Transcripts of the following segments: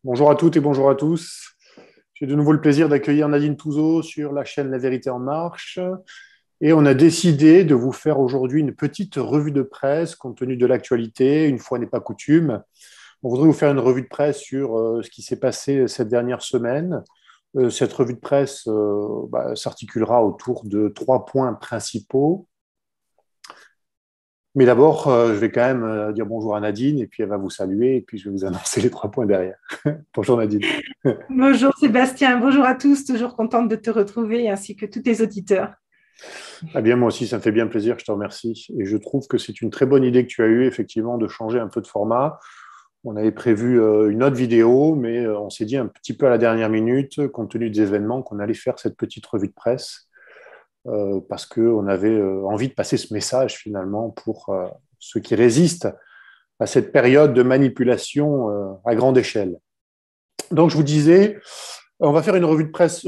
Bonjour à toutes et bonjour à tous. J'ai de nouveau le plaisir d'accueillir Nadine Touzeau sur la chaîne La Vérité en Marche. Et on a décidé de vous faire aujourd'hui une petite revue de presse compte tenu de l'actualité. Une fois n'est pas coutume. On voudrait vous faire une revue de presse sur ce qui s'est passé cette dernière semaine. Cette revue de presse s'articulera autour de trois points principaux. Mais d'abord, je vais quand même dire bonjour à Nadine et puis elle va vous saluer et puis je vais vous annoncer les trois points derrière. Bonjour Nadine. Bonjour Sébastien, bonjour à tous, toujours contente de te retrouver ainsi que tous tes auditeurs. Ah bien, moi aussi, ça me fait bien plaisir, je te remercie. Et je trouve que c'est une très bonne idée que tu as eue, effectivement, de changer un peu de format. On avait prévu une autre vidéo, mais on s'est dit un petit peu à la dernière minute, compte tenu des événements, qu'on allait faire cette petite revue de presse, parce qu'on avait envie de passer ce message, finalement, pour ceux qui résistent à cette période de manipulation à grande échelle. Donc, je vous disais, on va faire une revue de presse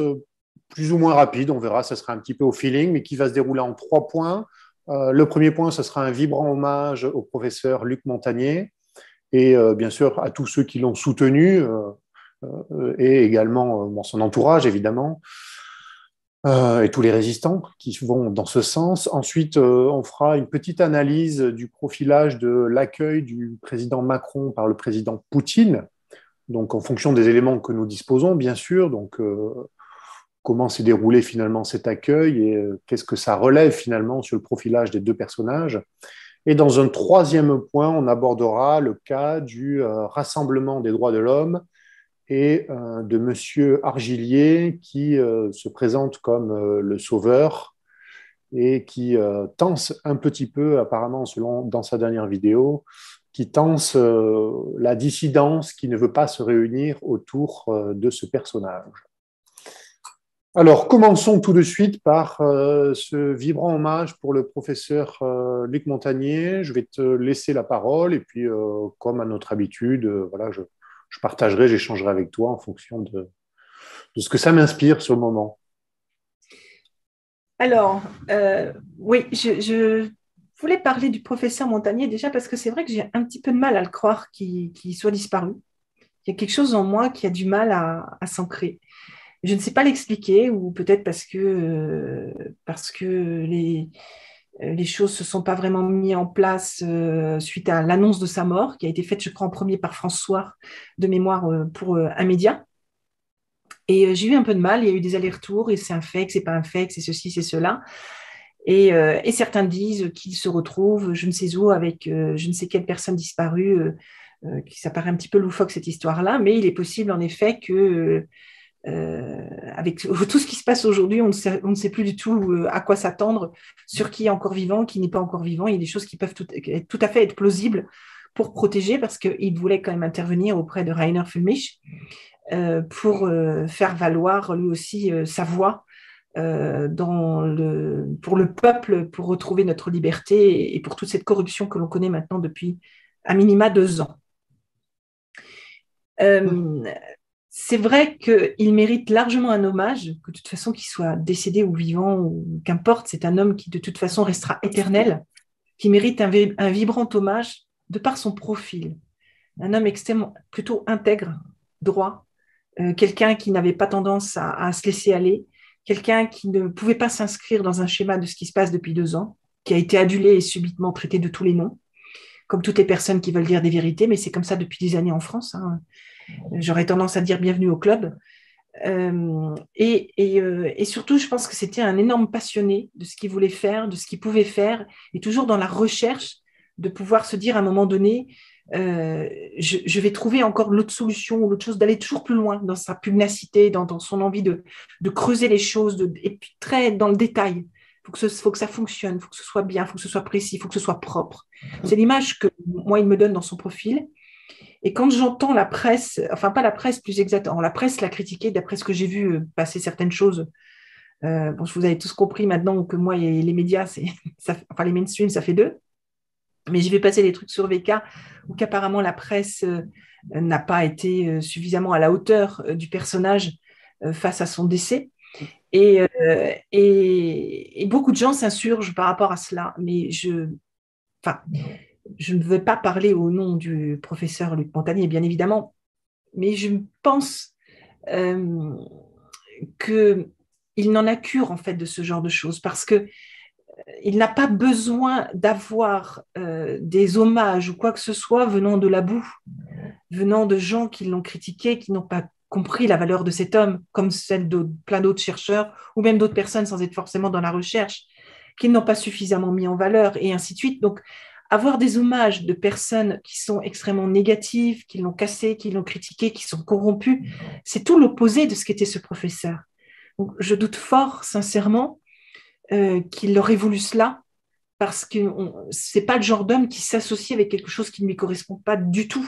plus ou moins rapide, on verra, ça sera un petit peu au feeling, mais qui va se dérouler en trois points. Le premier point, ce sera un vibrant hommage au professeur Luc Montagnier et bien sûr à tous ceux qui l'ont soutenu et également son entourage, évidemment, et tous les résistants qui vont dans ce sens. Ensuite, on fera une petite analyse du profilage de l'accueil du président Macron par le président Poutine, donc en fonction des éléments que nous disposons, bien sûr. Donc, comment s'est déroulé finalement cet accueil et qu'est-ce que ça relève finalement sur le profilage des deux personnages. Et dans un troisième point, on abordera le cas du rassemblement des droits de l'homme et de Monsieur Argilier qui se présente comme le sauveur et qui tense un petit peu, apparemment, selon dans sa dernière vidéo, qui tense la dissidence qui ne veut pas se réunir autour de ce personnage. Alors, commençons tout de suite par ce vibrant hommage pour le professeur Luc Montagnier. Je vais te laisser la parole et puis, comme à notre habitude, voilà, je partagerai, j'échangerai avec toi en fonction de ce que ça m'inspire sur le moment. Alors, oui, je voulais parler du professeur Montagnier déjà parce que c'est vrai que j'ai un petit peu de mal à le croire qu'il soit disparu. Il y a quelque chose en moi qui a du mal à s'ancrer. Je ne sais pas l'expliquer ou peut-être parce que les choses ne se sont pas vraiment mises en place suite à l'annonce de sa mort qui a été faite, je crois, en premier par François de mémoire pour un média. Et j'ai eu un peu de mal, il y a eu des allers-retours, et c'est un fake, c'est pas un fake, c'est ceci, c'est cela. Et certains disent qu'il se retrouve, je ne sais où, avec je ne sais quelle personne disparue, qui ça paraît un petit peu loufoque cette histoire-là, mais il est possible en effet que, avec tout ce qui se passe aujourd'hui, on ne sait plus du tout à quoi s'attendre, sur qui est encore vivant, qui n'est pas encore vivant. Il y a des choses qui peuvent tout à fait être plausibles pour protéger, parce qu'il voulait quand même intervenir auprès de Rainer Fulmich pour faire valoir lui aussi sa voix pour le peuple, pour retrouver notre liberté et pour toute cette corruption que l'on connaît maintenant depuis à minima 2 ans. Euh, c'est vrai qu'il mérite largement un hommage, que de toute façon qu'il soit décédé ou vivant, ou qu'importe, c'est un homme qui de toute façon restera éternel, qui mérite un vibrant hommage de par son profil. Un homme extrêmement, plutôt intègre, droit, quelqu'un qui n'avait pas tendance à se laisser aller, quelqu'un qui ne pouvait pas s'inscrire dans un schéma de ce qui se passe depuis 2 ans, qui a été adulé et subitement traité de tous les noms, comme toutes les personnes qui veulent dire des vérités, mais c'est comme ça depuis des années en France. Hein. J'aurais tendance à dire bienvenue au club. Et surtout, je pense que c'était un énorme passionné de ce qu'il voulait faire, de ce qu'il pouvait faire, et toujours dans la recherche de pouvoir se dire à un moment donné, je vais trouver encore l'autre solution ou l'autre chose, d'aller toujours plus loin dans sa pugnacité, dans son envie de creuser les choses, et puis très dans le détail. Faut que ça fonctionne, il faut que ce soit bien, il faut que ce soit précis, il faut que ce soit propre. C'est l'image que moi, il me donne dans son profil. Et quand j'entends la presse, enfin pas la presse plus exactement, la presse l'a critiqué d'après ce que j'ai vu passer certaines choses. Bon, vous avez tous compris maintenant que moi et les médias, enfin les mainstream, ça fait deux. Mais je vais passer des trucs sur VK où qu'apparemment la presse n'a pas été suffisamment à la hauteur du personnage face à son décès. Et beaucoup de gens s'insurgent par rapport à cela. Mais enfin, je ne veux pas parler au nom du professeur Luc Montagnier, bien évidemment. mais je pense qu'il n'en a cure en fait de ce genre de choses parce que il n'a pas besoin d'avoir des hommages ou quoi que ce soit venant de la boue, venant de gens qui l'ont critiqué, qui n'ont pas compris la valeur de cet homme, comme celle de plein d'autres chercheurs ou même d'autres personnes sans être forcément dans la recherche, qui n'ont pas suffisamment mis en valeur et ainsi de suite. Donc, avoir des hommages de personnes qui sont extrêmement négatives, qui l'ont cassé, qui l'ont critiqué, qui sont corrompues, c'est tout l'opposé de ce qu'était ce professeur. Donc, je doute fort, sincèrement, qu'il aurait voulu cela, parce que ce n'est pas le genre d'homme qui s'associe avec quelque chose qui ne lui correspond pas du tout.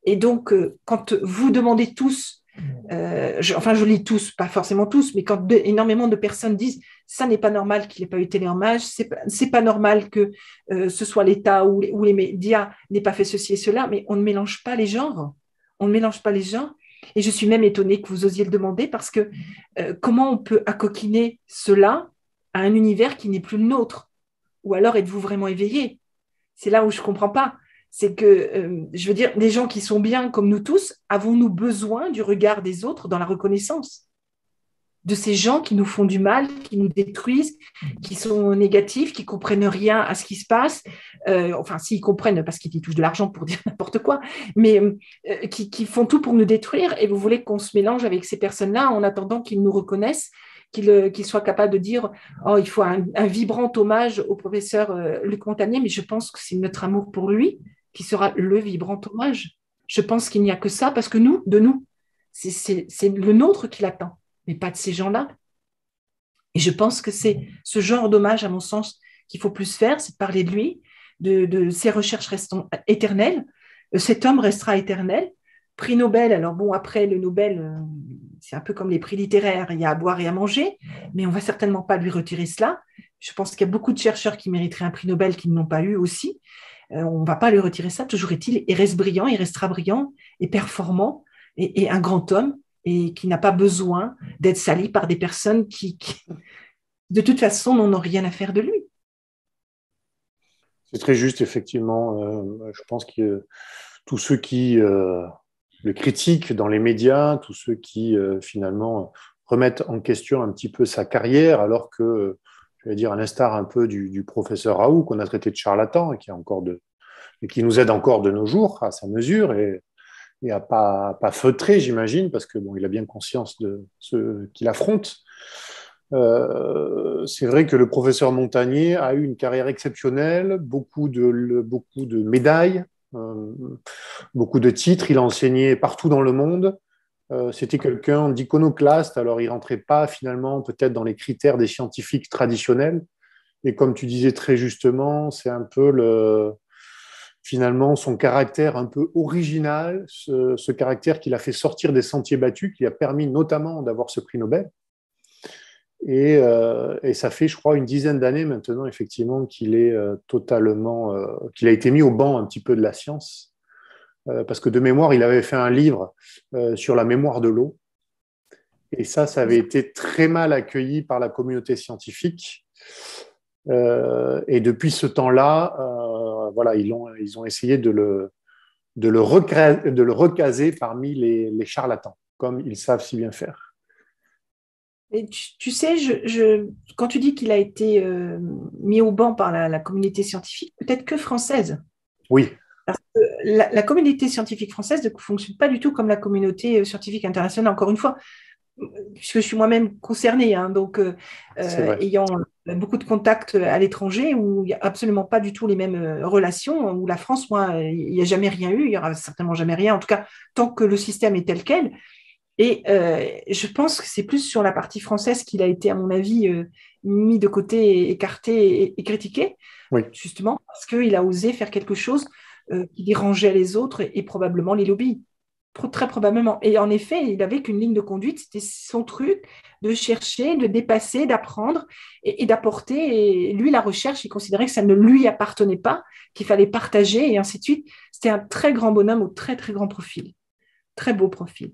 Et donc, quand vous demandez tous, je lis tous, pas forcément tous, mais quand énormément de personnes disent ça n'est pas normal qu'il n'ait pas eu téléhommage, c'est pas normal que ce soit l'État ou les médias n'aient pas fait ceci et cela, mais on ne mélange pas les genres. On ne mélange pas les genres. Et je suis même étonnée que vous osiez le demander parce que comment on peut accoquiner cela à un univers qui n'est plus le nôtre? Ou alors êtes-vous vraiment éveillé? C'est là où je ne comprends pas. C'est que, je veux dire, des gens qui sont bien comme nous tous, avons-nous besoin du regard des autres dans la reconnaissance de ces gens qui nous font du mal, qui nous détruisent, qui sont négatifs, qui comprennent rien à ce qui se passe, enfin, s'ils comprennent parce qu'ils y touchent de l'argent pour dire n'importe quoi, mais qui font tout pour nous détruire, et vous voulez qu'on se mélange avec ces personnes-là en attendant qu'ils nous reconnaissent, qu'ils soient capables de dire oh, il faut un vibrant hommage au professeur Luc Montagnier, mais je pense que c'est notre amour pour lui qui sera le vibrant hommage. Je pense qu'il n'y a que ça, parce que c'est le nôtre qui l'attend, mais pas de ces gens-là. Et je pense que c'est ce genre d'hommage, à mon sens, qu'il faut plus faire, c'est de parler de lui, de ses recherches restant éternelles. Cet homme restera éternel. Prix Nobel, alors bon, après le Nobel, c'est un peu comme les prix littéraires, il y a à boire et à manger, mais on ne va certainement pas lui retirer cela. Je pense qu'il y a beaucoup de chercheurs qui mériteraient un prix Nobel qui ne l'ont pas eu aussi. On ne va pas lui retirer ça. Toujours est-il, il reste brillant, il restera brillant et performant et un grand homme et qui n'a pas besoin d'être sali par des personnes qui de toute façon, n'en ont rien à faire de lui. C'est très juste, effectivement. Je pense que tous ceux qui le critiquent dans les médias, tous ceux qui finalement remettent en question un petit peu sa carrière, alors que, je vais dire, à l'instar un peu du professeur Raoult, qu'on a traité de charlatan et qui nous aide encore de nos jours à sa mesure et à pas feutrer, j'imagine, parce que bon, il a bien conscience de ce qu'il affronte. C'est vrai que le professeur Montagnier a eu une carrière exceptionnelle, beaucoup de médailles, beaucoup de titres. Il a enseigné partout dans le monde. C'était quelqu'un d'iconoclaste, alors il rentrait pas finalement peut-être dans les critères des scientifiques traditionnels. Et comme tu disais très justement, c'est un peu finalement son caractère un peu original, ce caractère qui l'a fait sortir des sentiers battus, qui a permis notamment d'avoir ce prix Nobel. Et ça fait, je crois, une dizaine d'années maintenant, effectivement, qu'il est qu'il a été mis au banc un petit peu de la science. Parce que de mémoire, il avait fait un livre sur la mémoire de l'eau. Et ça avait été très mal accueilli par la communauté scientifique. Et depuis ce temps-là, voilà, ils ont essayé de le recaser parmi les charlatans, comme ils savent si bien faire. Et tu sais, quand tu dis qu'il a été mis au banc par la communauté scientifique, peut-être que française. Oui. Parce que la communauté scientifique française ne fonctionne pas du tout comme la communauté scientifique internationale. Encore une fois, puisque je suis moi-même concernée, hein, donc ayant beaucoup de contacts à l'étranger où il n'y a absolument pas du tout les mêmes relations, où la France, moi, il n'y a jamais rien eu, il n'y aura certainement jamais rien, en tout cas, tant que le système est tel quel. Et je pense que c'est plus sur la partie française qu'il a été, à mon avis, mis de côté, écarté et critiqué, oui. Justement parce qu'il a osé faire quelque chose qui dérangeait les autres et probablement les lobbies. Très probablement. Et en effet, il n'avait qu'une ligne de conduite, c'était son truc de chercher, de dépasser, d'apprendre et d'apporter. Et lui, la recherche, il considérait que ça ne lui appartenait pas, qu'il fallait partager et ainsi de suite. C'était un très grand bonhomme au très, très grand profil. Très beau profil.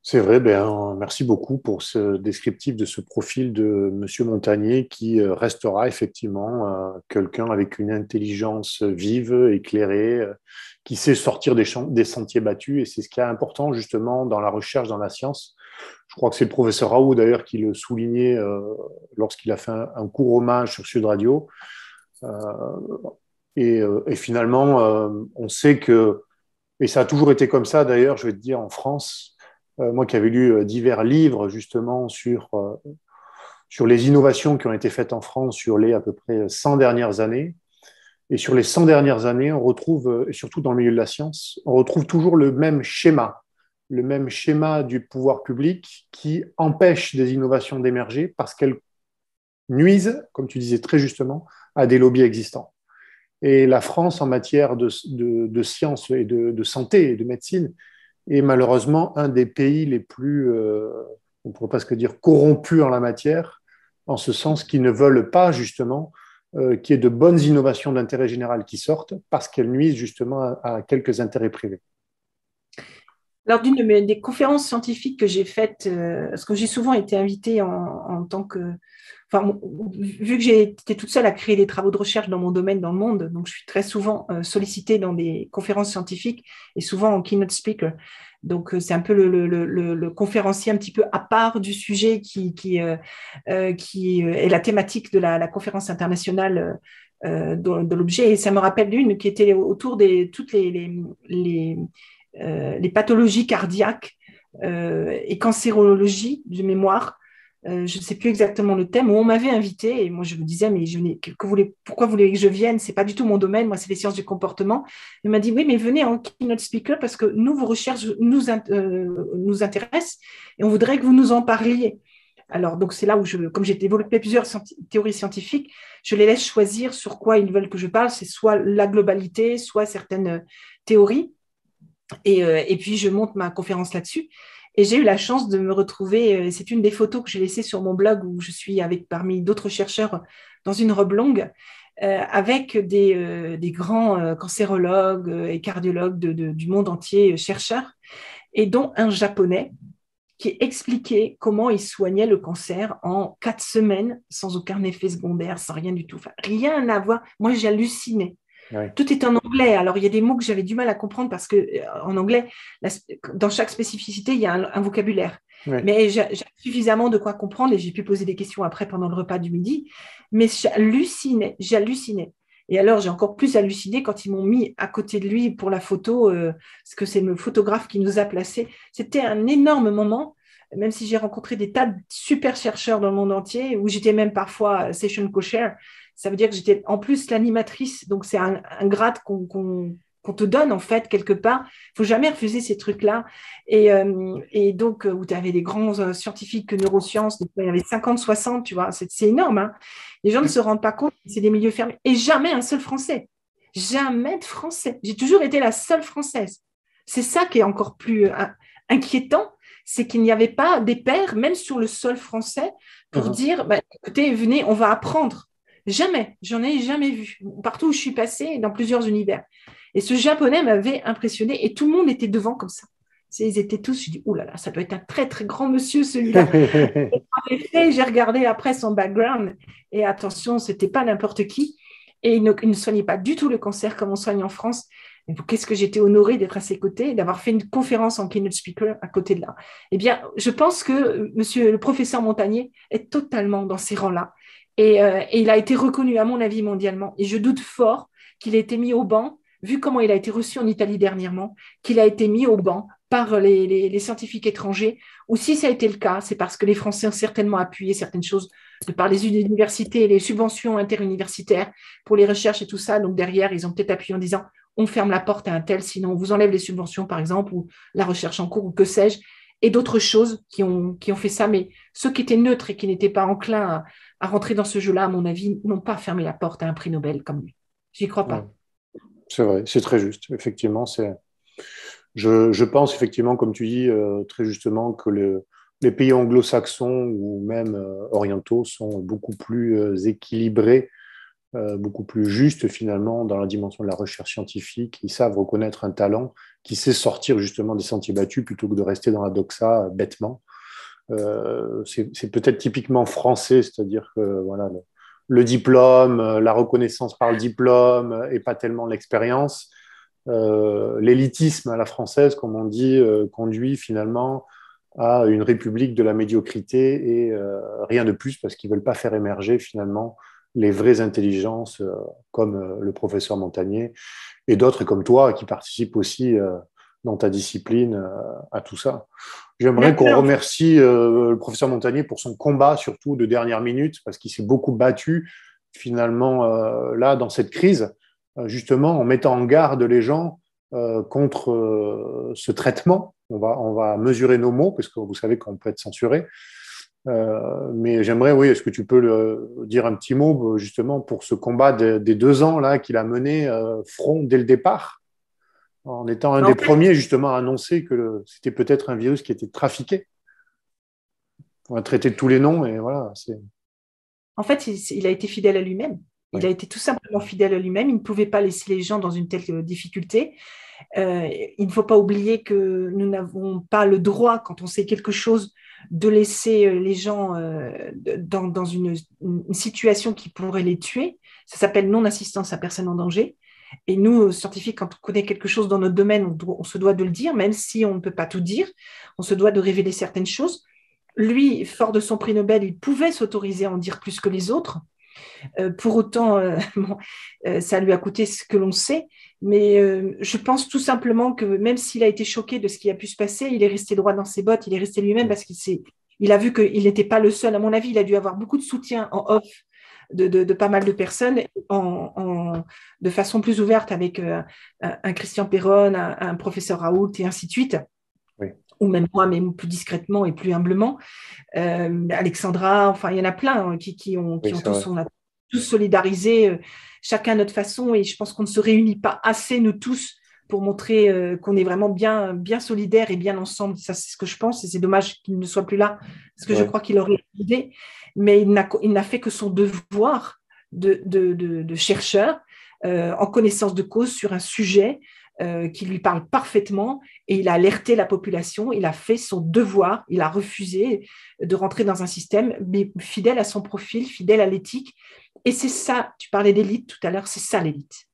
C'est vrai, ben, merci beaucoup pour ce descriptif de ce profil de Monsieur Montagnier qui restera effectivement quelqu'un avec une intelligence vive, éclairée, qui sait sortir des sentiers battus. Et c'est ce qui est important justement dans la recherche, dans la science. Je crois que c'est le professeur Raoult d'ailleurs qui le soulignait lorsqu'il a fait un court hommage sur Sud Radio. Euh, et finalement, on sait que, et ça a toujours été comme ça d'ailleurs, je vais te dire, en France, moi qui avais lu divers livres justement sur les innovations qui ont été faites en France sur les à peu près 100 dernières années. Et sur les 100 dernières années, on retrouve, et surtout dans le milieu de la science, on retrouve toujours le même schéma du pouvoir public qui empêche des innovations d'émerger parce qu'elles nuisent, comme tu disais très justement, à des lobbies existants. Et la France, en matière de sciences et de santé et de médecine, est malheureusement un des pays les plus, on pourrait presque dire, corrompus en la matière, en ce sens qu'ils ne veulent pas justement qu'il y ait de bonnes innovations d'intérêt général qui sortent parce qu'elles nuisent justement à quelques intérêts privés. Lors d'une des conférences scientifiques que j'ai faites, parce que j'ai souvent été invitée en tant que... Enfin, vu que j'ai été toute seule à créer des travaux de recherche dans mon domaine dans le monde, donc je suis très souvent sollicitée dans des conférences scientifiques et souvent en keynote speaker. Donc, c'est un peu le conférencier un petit peu à part du sujet qui est la thématique de la conférence internationale de l'objet. Et ça me rappelle d'une qui était autour de toutes les pathologies cardiaques et cancérologie de mémoire. Je ne sais plus exactement le thème, où on m'avait invité et moi je me disais, mais pourquoi vous voulez que je vienne? C'est pas du tout mon domaine, moi c'est les sciences du comportement. Il m'a dit, oui, mais venez en keynote speaker parce que nous, vos recherches nous intéressent et on voudrait que vous nous en parliez. Alors, donc c'est là où, comme j'ai développé plusieurs théories scientifiques, je les laisse choisir sur quoi ils veulent que je parle. C'est soit la globalité, soit certaines théories. Et puis, je monte ma conférence là-dessus. Et j'ai eu la chance de me retrouver, c'est une des photos que j'ai laissées sur mon blog où je suis avec parmi d'autres chercheurs dans une robe longue, avec des grands cancérologues et cardiologues du monde entier, chercheurs, et dont un japonais qui expliquait comment il soignait le cancer en 4 semaines sans aucun effet secondaire, sans rien du tout. Enfin, rien à voir. Moi, j'hallucinais. Ouais. Tout est en anglais. Alors, il y a des mots que j'avais du mal à comprendre parce que en anglais, dans chaque spécificité, il y a un vocabulaire. Ouais. Mais j'ai suffisamment de quoi comprendre et j'ai pu poser des questions après pendant le repas du midi. Mais j'hallucinais. Et alors, j'ai encore plus halluciné quand ils m'ont mis à côté de lui pour la photo, parce que c'est le photographe qui nous a placés. C'était un énorme moment, même si j'ai rencontré des tas de super chercheurs dans le monde entier, où j'étais même parfois session co-chair. Ça veut dire que j'étais en plus l'animatrice, donc c'est un grade qu'on te donne en fait quelque part. Il faut jamais refuser ces trucs-là. Et donc, où tu avais des grands scientifiques neurosciences, il y avait 50, 60, tu vois, c'est énorme. Hein. Les gens ne se rendent pas compte, c'est des milieux fermés. Et jamais un seul Français. Jamais de Français. J'ai toujours été la seule Française. C'est ça qui est encore plus inquiétant, c'est qu'il n'y avait pas des pairs, même sur le sol français, pour dire, bah, écoutez, venez, on va apprendre. Jamais, j'en ai jamais vu. Partout où je suis passée, dans plusieurs univers. Et ce japonais m'avait impressionné et tout le monde était devant comme ça. Ils étaient tous, je dis, ouh là là, ça doit être un très très grand monsieur celui-là. En effet, j'ai regardé après son background et attention, c'était pas n'importe qui. Et il ne soignait pas du tout le cancer comme on soigne en France. Qu'est-ce que j'étais honorée d'être à ses côtés, d'avoir fait une conférence en keynote speaker à côté de là. Eh bien, je pense que monsieur le professeur Montagnier est totalement dans ces rangs-là. Et il a été reconnu, à mon avis, mondialement. Et je doute fort qu'il ait été mis au banc, vu comment il a été reçu en Italie dernièrement, qu'il a été mis au banc par les scientifiques étrangers. Ou si ça a été le cas, c'est parce que les Français ont certainement appuyé certaines choses de par les universités et les subventions interuniversitaires pour les recherches et tout ça. Donc derrière, ils ont peut-être appuyé en disant on ferme la porte à un tel, sinon on vous enlève les subventions, par exemple, ou la recherche en cours, ou que sais-je, et d'autres choses qui ont fait ça. Mais ceux qui étaient neutres et qui n'étaient pas enclins à rentrer dans ce jeu-là, à mon avis, n'ont pas fermé la porte à un prix Nobel comme lui. J'y crois pas. C'est vrai, c'est très juste. Effectivement, je pense effectivement, comme tu dis très justement, que les pays anglo-saxons ou même orientaux sont beaucoup plus équilibrés beaucoup plus juste finalement dans la dimension de la recherche scientifique. Ils savent reconnaître un talent qui sait sortir justement des sentiers battus plutôt que de rester dans la doxa bêtement. C'est peut-être typiquement français, c'est-à-dire que voilà, le diplôme, la reconnaissance par le diplôme et pas tellement l'expérience. L'élitisme à la française, comme on dit, conduit finalement à une république de la médiocrité et rien de plus parce qu'ils ne veulent pas faire émerger finalement les vraies intelligences comme le professeur Montagnier et d'autres comme toi qui participent aussi dans ta discipline à tout ça. J'aimerais qu'on remercie le professeur Montagnier pour son combat, surtout de dernière minute, parce qu'il s'est beaucoup battu finalement là dans cette crise, justement en mettant en garde les gens contre ce traitement. On va mesurer nos mots, parce que vous savez qu'on peut être censuré. Mais j'aimerais, oui, est-ce que tu peux dire un petit mot justement pour ce combat des 2 ans là qu'il a mené front dès le départ, en étant un des premiers justement à annoncer que c'était peut-être un virus qui était trafiqué. On va traiter de tous les noms et voilà. En fait, il a été fidèle à lui-même. Il a été tout simplement fidèle à lui-même. Il ne pouvait pas laisser les gens dans une telle difficulté. Il ne faut pas oublier que nous n'avons pas le droit, quand on sait quelque chose, de laisser les gens dans une situation qui pourrait les tuer. Ça s'appelle non-assistance à personne en danger. Et nous, scientifiques, quand on connaît quelque chose dans notre domaine, on se doit de le dire, même si on ne peut pas tout dire. On se doit de révéler certaines choses. Lui, fort de son prix Nobel, il pouvait s'autoriser à en dire plus que les autres. Pour autant, ça lui a coûté ce que l'on sait. Mais je pense tout simplement que même s'il a été choqué de ce qui a pu se passer, il est resté droit dans ses bottes, il est resté lui-même parce qu'il a vu qu'il n'était pas le seul. À mon avis, il a dû avoir beaucoup de soutien en off de pas mal de personnes de façon plus ouverte avec un Christian Perron, un professeur Raoult et ainsi de suite. Oui. Ou même moi, mais plus discrètement et plus humblement. Alexandra, enfin, il y en a plein qui ont tous solidarisé, chacun à notre façon, et je pense qu'on ne se réunit pas assez, nous tous, pour montrer qu'on est vraiment bien, bien solidaires et bien ensemble. Ça, c'est ce que je pense, et c'est dommage qu'il ne soit plus là, parce que je crois qu'il aurait aidé, mais il n'a fait que son devoir de chercheur, en connaissance de cause sur un sujet qui lui parle parfaitement, et il a alerté la population, il a fait son devoir, il a refusé de rentrer dans un système, mais fidèle à son profil, fidèle à l'éthique. Et c'est ça, tu parlais d'élite tout à l'heure, c'est ça l'élite.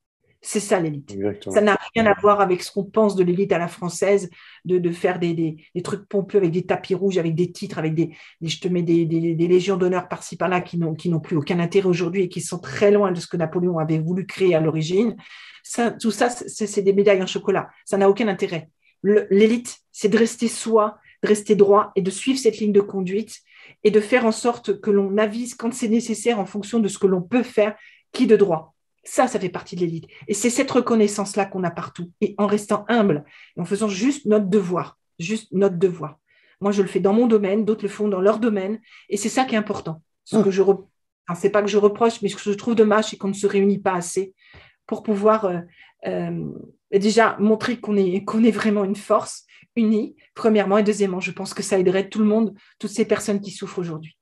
C'est ça l'élite. Exactement. Ça n'a rien à voir avec ce qu'on pense de l'élite à la française, de faire des trucs pompeux avec des tapis rouges, avec des titres, avec je te mets des légions d'honneur par-ci par-là qui n'ont plus aucun intérêt aujourd'hui et qui sont très loin de ce que Napoléon avait voulu créer à l'origine. Tout ça, c'est des médailles en chocolat. Ça n'a aucun intérêt. L'élite, c'est de rester soi, de rester droit et de suivre cette ligne de conduite et de faire en sorte que l'on avise quand c'est nécessaire en fonction de ce que l'on peut faire, qui de droit. Ça fait partie de l'élite. Et c'est cette reconnaissance-là qu'on a partout. Et en restant humble, et en faisant juste notre devoir. Juste notre devoir. Moi, je le fais dans mon domaine, d'autres le font dans leur domaine. Et c'est ça qui est important. C'est pas que je reproche, mais ce que je trouve dommage, c'est qu'on ne se réunit pas assez pour pouvoir déjà montrer qu'on est vraiment une force unie, premièrement. Et deuxièmement, je pense que ça aiderait tout le monde, toutes ces personnes qui souffrent aujourd'hui.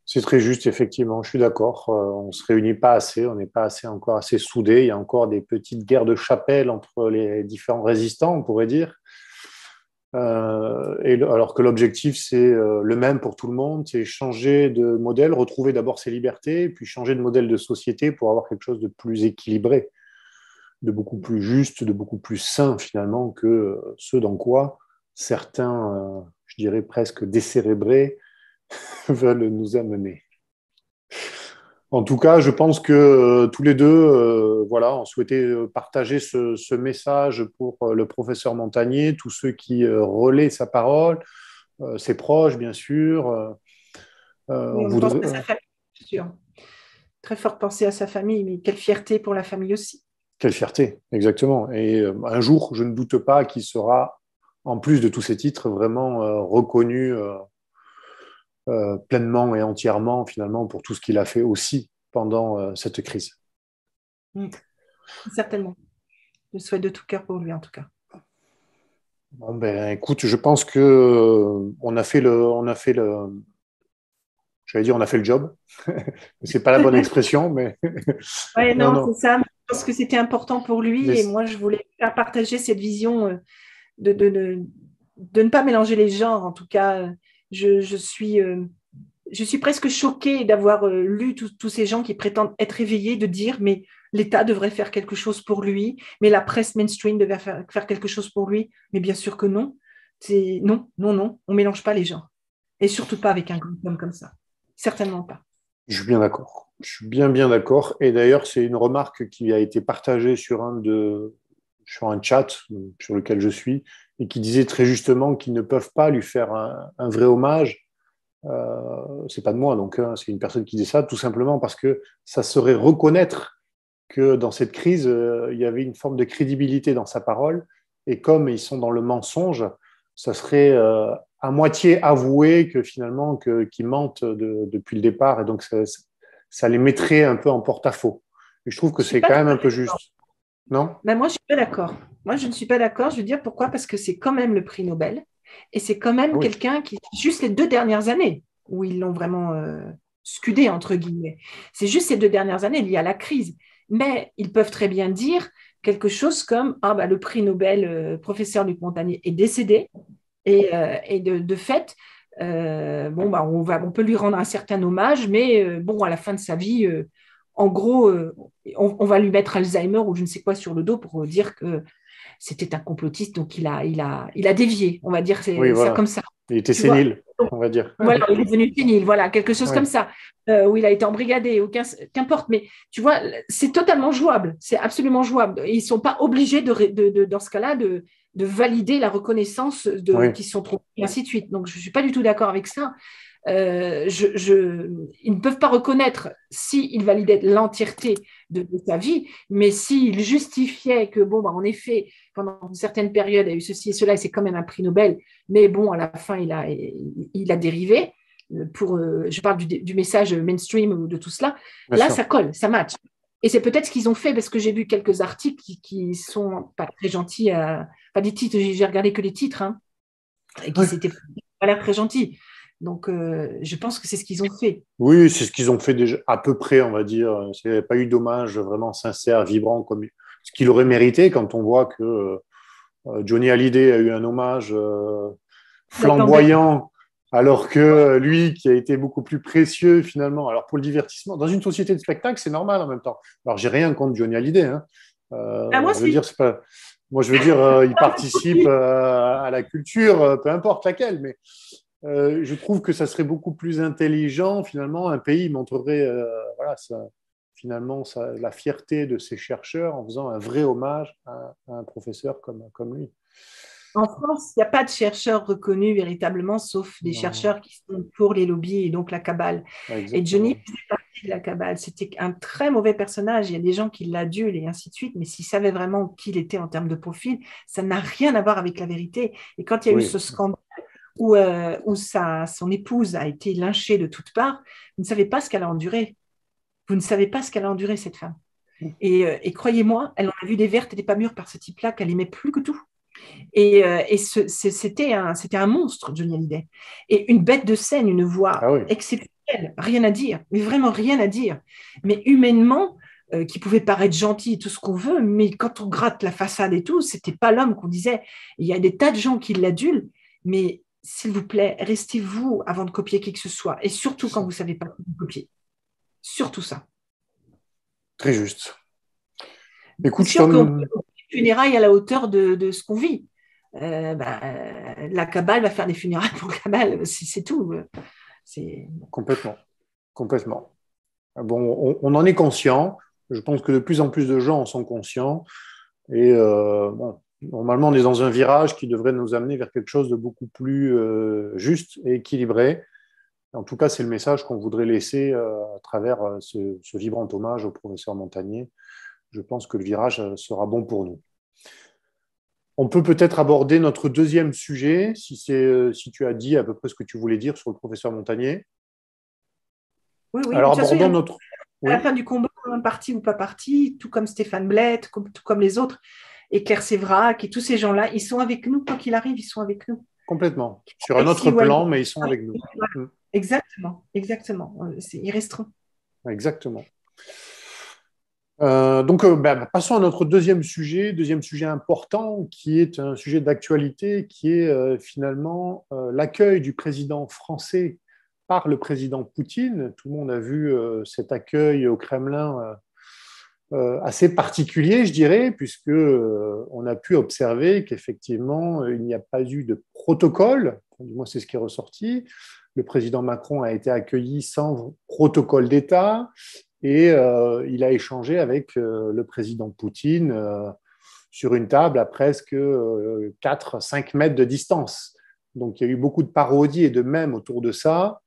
C'est très juste, effectivement, je suis d'accord. On ne se réunit pas assez, on n'est pas encore assez soudés. Il y a encore des petites guerres de chapelle entre les différents résistants, on pourrait dire. Alors que l'objectif, c'est le même pour tout le monde, c'est changer de modèle, retrouver d'abord ses libertés, puis changer de modèle de société pour avoir quelque chose de plus équilibré, de beaucoup plus juste, de beaucoup plus sain finalement que ce dans quoi certains, je dirais presque décérébrés, veulent nous amener. En tout cas, je pense que tous les deux, voilà, on souhaitait partager ce message pour le professeur Montagnier, tous ceux qui relaient sa parole, ses proches, bien sûr. On voudrait... pense à sa famille, bien sûr. Très forte pensée à sa famille, mais quelle fierté pour la famille aussi. Quelle fierté, exactement. Et un jour, je ne doute pas qu'il sera, en plus de tous ces titres, vraiment reconnu pleinement et entièrement, finalement, pour tout ce qu'il a fait aussi pendant cette crise. Certainement. Je le souhaite de tout cœur pour lui, en tout cas. Bon, ben, écoute, je pense que on a fait le, j'allais dire on a fait le job. C'est pas la bonne expression, mais Ouais, non, non, non. c'est ça. Je pense que c'était important pour lui et Mais moi, je voulais faire partager cette vision de, de, de, de ne pas mélanger les genres. En tout cas, je, je suis, euh, je suis presque choquée d'avoir lu tous ces gens qui prétendent être éveillés, de dire, mais l'État devrait faire quelque chose pour lui, mais la presse mainstream devrait faire quelque chose pour lui. Mais bien sûr que non. C'est non, non, non, on ne mélange pas les genres. Et surtout pas avec un grand homme comme ça. Certainement pas. je suis bien d'accord. Je suis bien, bien d'accord. Et d'ailleurs, c'est une remarque qui a été partagée sur un chat sur lequel je suis et qui disait très justement qu'ils ne peuvent pas lui faire un vrai hommage. C'est pas de moi, donc hein, c'est une personne qui dit ça, tout simplement parce que ça serait reconnaître que dans cette crise, il y avait une forme de crédibilité dans sa parole. Et comme ils sont dans le mensonge, ça serait à moitié avoué que finalement qu'ils mentent depuis le départ. Et donc, ça les mettrait un peu en porte-à-faux. Et je trouve que Je suis c'est pas quand tout même à un peu fait d'accord. juste. Non? Ben moi, je suis pas d'accord. Moi, je ne suis pas d'accord. Je veux dire pourquoi? Parce que c'est quand même le prix Nobel et c'est quand Ah même oui. quelqu'un qui, juste les 2 dernières années où ils l'ont vraiment scudé, entre guillemets. C'est juste ces 2 dernières années liées à la crise. Mais ils peuvent très bien dire quelque chose comme ah, bah, le prix Nobel, professeur Luc Montagnier, est décédé et de fait, bon, bah, on peut lui rendre un certain hommage, mais bon, à la fin de sa vie, en gros, on va lui mettre Alzheimer ou je ne sais quoi sur le dos pour dire que c'était un complotiste, donc il a dévié, on va dire Oui, ça comme voilà. ça. Il était Tu vois? sénile, on va dire. Voilà, il est devenu sénile, voilà, quelque chose Oui, comme ça, où il a été embrigadé, ou qu'importe, mais tu vois, c'est totalement jouable, c'est absolument jouable. Et ils ne sont pas obligés, dans ce cas-là, de valider la reconnaissance oui, qui sont trompés, et ainsi de suite. Donc, je ne suis pas du tout d'accord avec ça. Ils ne peuvent pas reconnaître s'ils validaient l'entièreté de sa vie, mais s'ils justifiaient que, bon, bah, en effet, pendant une certaine période, il y a eu ceci et cela, et c'est quand même un prix Nobel, mais bon, à la fin, il a dérivé. Je parle du message mainstream ou de tout cela. bien Là, sûr. ça colle, ça match. Et c'est peut-être ce qu'ils ont fait, parce que j'ai vu quelques articles qui sont pas très gentils, pas des titres, j'ai regardé que les titres, hein, et qui Oui. s'étaient pas l'air très gentils. Donc, je pense que c'est ce qu'ils ont fait. Oui, c'est ce qu'ils ont fait déjà à peu près, on va dire. Il n'y a pas eu d'hommage vraiment sincère, vibrant, comme ce qu'il aurait mérité quand on voit que Johnny Hallyday a eu un hommage On l'attendait. flamboyant, alors que lui, qui a été beaucoup plus précieux finalement, alors pour le divertissement, dans une société de spectacle, c'est normal en même temps. Alors, j'ai rien contre Johnny Hallyday, hein. Ah, moi Je veux dire, aussi. c'est pas. Moi, je veux dire, il participe à la culture, peu importe laquelle, mais je trouve que ça serait beaucoup plus intelligent. Finalement, un pays montrerait voilà, finalement la fierté de ses chercheurs en faisant un vrai hommage à un professeur comme lui. En France, il n'y a pas de chercheurs reconnus véritablement, sauf des Non, chercheurs qui sont pour les lobbies et donc la cabale. Et Johnny exactement. faisait partie de la cabale. C'était un très mauvais personnage. Il y a des gens qui l'adulent et ainsi de suite, mais s'ils savaient vraiment qui il était en termes de profil, ça n'a rien à voir avec la vérité. Et quand il y a eu Oui, ce scandale où son épouse a été lynchée de toutes parts, vous ne savez pas ce qu'elle a enduré. Vous ne savez pas ce qu'elle a enduré, cette femme. Et croyez-moi, elle en a vu des vertes et des pas mûres par ce type-là qu'elle aimait plus que tout. Et c'était un monstre, Johnny Hallyday. Et une bête de scène, une voix ah oui, exceptionnelle, rien à dire, mais vraiment rien à dire. Mais humainement, qui pouvait paraître gentil et tout ce qu'on veut, mais quand on gratte la façade et tout, c'était pas l'homme qu'on disait. Il y a des tas de gens qui l'adulent, mais s'il vous plaît, restez vous avant de copier qui que ce soit, et surtout c'est quand ça. vous savez pas copier. Surtout ça. Très juste. C'est Écoute, je sûr qu'on peut t'en... faire des funérailles à la hauteur de ce qu'on vit. La cabale va faire des funérailles pour la cabale, c'est tout. C'est... Complètement, complètement. Bon, on en est conscient. Je pense que de plus en plus de gens en sont conscients. Et bon, normalement, on est dans un virage qui devrait nous amener vers quelque chose de beaucoup plus juste et équilibré. En tout cas, c'est le message qu'on voudrait laisser à travers ce vibrant hommage au professeur Montagnier. Je pense que le virage sera bon pour nous. On peut peut-être aborder notre deuxième sujet, si tu as dit à peu près ce que tu voulais dire sur le professeur Montagnier. Oui, oui, mais de Alors, toute façon, il y abordons en a notre... à la Oui, fin du combat, parti ou pas parti, tout comme Stéphane Blett, tout comme les autres, et Claire Sévrac, et tous ces gens-là, ils sont avec nous, quoi qu'il arrive, ils sont avec nous. complètement. Sur un autre Alexis Ouaille, plan, mais ils sont avec nous. Mm. Exactement, exactement. Il restreint. Exactement. Passons à notre deuxième sujet important, qui est un sujet d'actualité, qui est finalement l'accueil du président français par le président Poutine. Tout le monde a vu cet accueil au Kremlin assez particulier, je dirais, puisque on a pu observer qu'effectivement, il n'y a pas eu de protocole, du moins c'est ce qui est ressorti. Le président Macron a été accueilli sans protocole d'État et il a échangé avec le président Poutine sur une table à presque 4-5 mètres de distance. Donc il y a eu beaucoup de parodies et de mèmes autour de ça.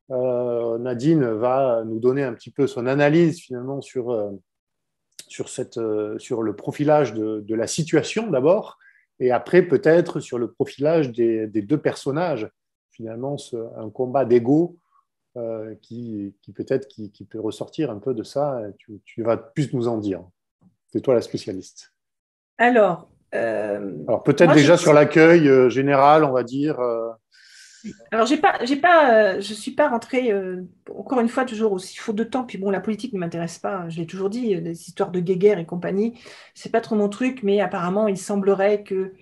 Nadine va nous donner un petit peu son analyse finalement sur le profilage de la situation d'abord, et après peut-être sur le profilage des deux personnages. Finalement, un combat d'ego qui peut-être qui peut ressortir un peu de ça. Tu vas plus nous en dire. C'est toi la spécialiste. Alors, Alors peut-être moi, déjà sur l'accueil général, on va dire. alors, je suis pas rentrée, encore une fois, toujours aussi faute de temps. Puis bon, la politique ne m'intéresse pas. Je l'ai toujours dit, des histoires de guéguerre et compagnie, c'est pas trop mon truc. Mais apparemment, il semblerait que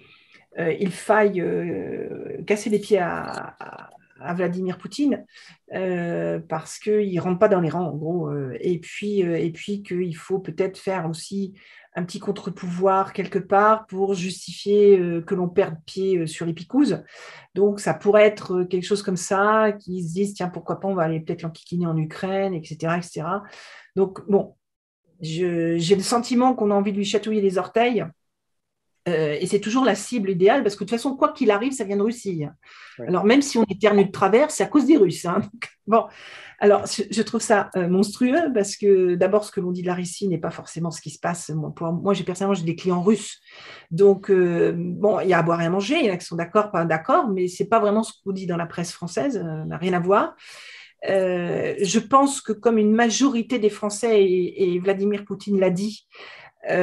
il faille casser les pieds à Vladimir Poutine parce qu'il ne rentre pas dans les rangs, en gros. Et puis qu'il faut peut-être faire aussi un petit contre-pouvoir quelque part pour justifier que l'on perde pied sur les picouzes. Donc, ça pourrait être quelque chose comme ça, qui se disent, tiens, pourquoi pas, on va aller peut-être l'enquiquiner en Ukraine, etc., etc. Donc, bon, j'ai le sentiment qu'on a envie de lui chatouiller les orteils. Et c'est toujours la cible idéale, parce que de toute façon, quoi qu'il arrive, ça vient de Russie. Oui. Alors, même si on éternue de travers, c'est à cause des Russes. Hein. Donc, bon, alors, je trouve ça monstrueux, parce que d'abord, ce que l'on dit de la Russie n'est pas forcément ce qui se passe. Moi personnellement, j'ai des clients russes. Donc, bon, il y a à boire et à manger, il y en a qui sont d'accord, pas d'accord, mais ce n'est pas vraiment ce qu'on dit dans la presse française, n'a rien à voir. Je pense que comme une majorité des Français, et Vladimir Poutine l'a dit, quand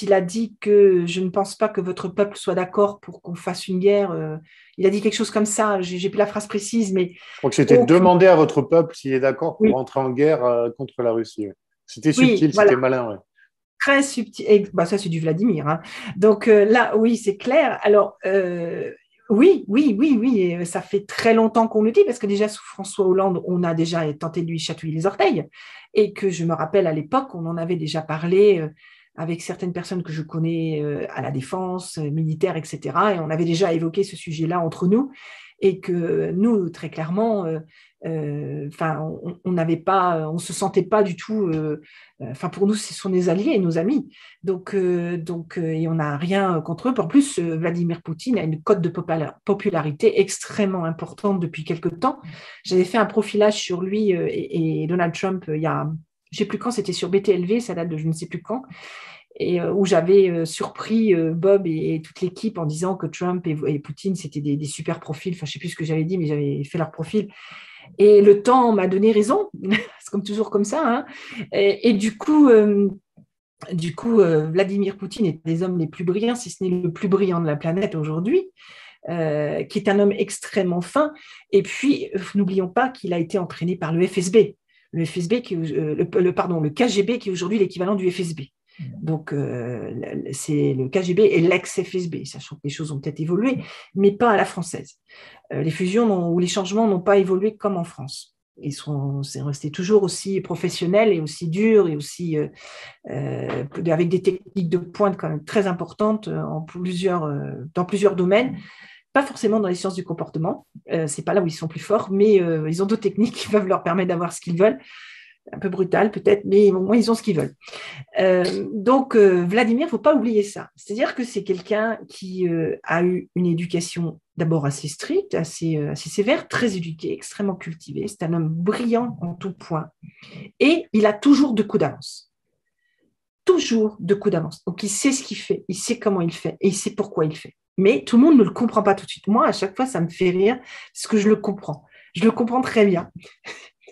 il a dit que je ne pense pas que votre peuple soit d'accord pour qu'on fasse une guerre, il a dit quelque chose comme ça, j'ai plus la phrase précise, mais Je crois que c'était aucune... demander à votre peuple s'il est d'accord pour Oui, rentrer en guerre contre la Russie. Ouais. C'était oui, subtil, voilà, c'était malin. Ouais. très subtil. Et, bah, ça, c'est du Vladimir. Hein. Donc là, oui, c'est clair. Alors, oui, oui, oui, oui, et ça fait très longtemps qu'on le dit, parce que déjà sous François Hollande, on a déjà tenté de lui chatouiller les orteils, et que je me rappelle à l'époque, on en avait déjà parlé avec certaines personnes que je connais à la défense, militaire, etc. Et on avait déjà évoqué ce sujet-là entre nous, et que nous, très clairement, on n'avait pas, on se sentait pas du tout. Enfin, pour nous, ce sont des alliés et nos amis. Et on n'a rien contre eux. En plus, Vladimir Poutine a une cote de popularité extrêmement importante depuis quelque temps. J'avais fait un profilage sur lui et Donald Trump il y a, je ne sais plus quand, c'était sur BTLV, ça date de je ne sais plus quand, et où j'avais surpris Bob et toute l'équipe en disant que Trump et Poutine, c'était des super profils. Enfin, je ne sais plus ce que j'avais dit, mais j'avais fait leur profil. Et le temps m'a donné raison, c'est comme toujours comme ça. Hein. Et du coup, Vladimir Poutine est un des hommes les plus brillants, si ce n'est le plus brillant de la planète aujourd'hui, qui est un homme extrêmement fin. Et puis, n'oublions pas qu'il a été entraîné par le FSB, le FSB le KGB qui est aujourd'hui l'équivalent du FSB. Donc, c'est le KGB et l'ex-FSB, sachant que les choses ont peut-être évolué, mais pas à la française. Les fusions ou les changements n'ont pas évolué comme en France. C'est resté toujours aussi professionnel et aussi dur et aussi avec des techniques de pointe quand même très importantes dans plusieurs domaines. Pas forcément dans les sciences du comportement, c'est pas là où ils sont plus forts, mais ils ont d'autres techniques qui peuvent leur permettre d'avoir ce qu'ils veulent. Un peu brutal peut-être, mais au moins ils ont ce qu'ils veulent. Vladimir, il ne faut pas oublier ça. C'est-à-dire que c'est quelqu'un qui a eu une éducation d'abord assez stricte, assez sévère, très éduqué, extrêmement cultivé. C'est un homme brillant en tout point. Et il a toujours deux coups d'avance. Toujours deux coups d'avance. Donc, il sait ce qu'il fait, il sait comment il fait et il sait pourquoi il fait. Mais tout le monde ne le comprend pas tout de suite. Moi, à chaque fois, ça me fait rire parce que je le comprends. Je le comprends très bien.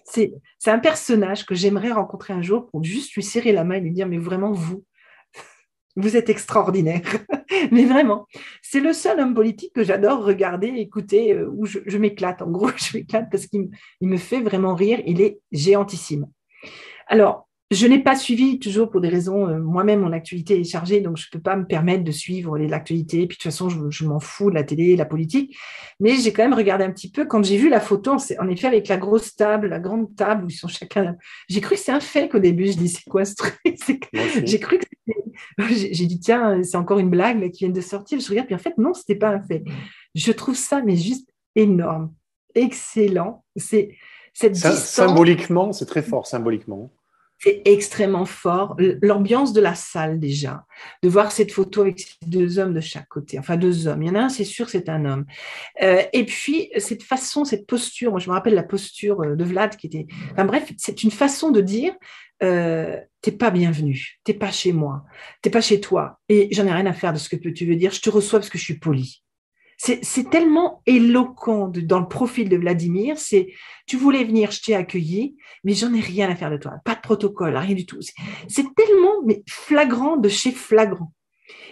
C'est un personnage que j'aimerais rencontrer un jour pour juste lui serrer la main et lui dire, mais vraiment, vous, Vous êtes extraordinaire. Mais vraiment, c'est le seul homme politique que j'adore regarder, écouter, où je m'éclate. En gros, je m'éclate parce qu'il me fait vraiment rire. Il est géantissime. Alors, je n'ai pas suivi toujours pour des raisons, moi-même, mon actualité est chargée, donc je ne peux pas me permettre de suivre l'actualité. Puis de toute façon, je m'en fous de la télé, de la politique. Mais j'ai quand même regardé un petit peu. Quand j'ai vu la photo, c'est en effet avec la grosse table, la grande table où ils sont chacun. J'ai cru que c'était un fake au début. Je dis, c'est quoi ce truc? J'ai cru que j'ai dit, tiens, c'est encore une blague là, qui vient de sortir. Je regarde, puis en fait, non, ce n'était pas un fake. Je trouve ça, mais juste énorme, excellent. C'est cette distance. Symboliquement, c'est très fort, symboliquement. C'est extrêmement fort. L'ambiance de la salle, déjà, de voir cette photo avec ces deux hommes de chaque côté. Enfin, deux hommes. Il y en a un, c'est sûr, c'est un homme. Et puis, cette façon, cette posture, moi, je me rappelle la posture de Vlad qui était. Enfin, bref, c'est une façon de dire t'es pas bienvenu, t'es pas chez moi, t'es pas chez toi. Et j'en ai rien à faire de ce que tu veux dire. Je te reçois parce que je suis poli. C'est tellement éloquent dans le profil de Vladimir. Tu voulais venir, je t'ai accueilli, mais j'en ai rien à faire de toi. Pas de protocole, rien du tout. C'est tellement mais flagrant de chez flagrant.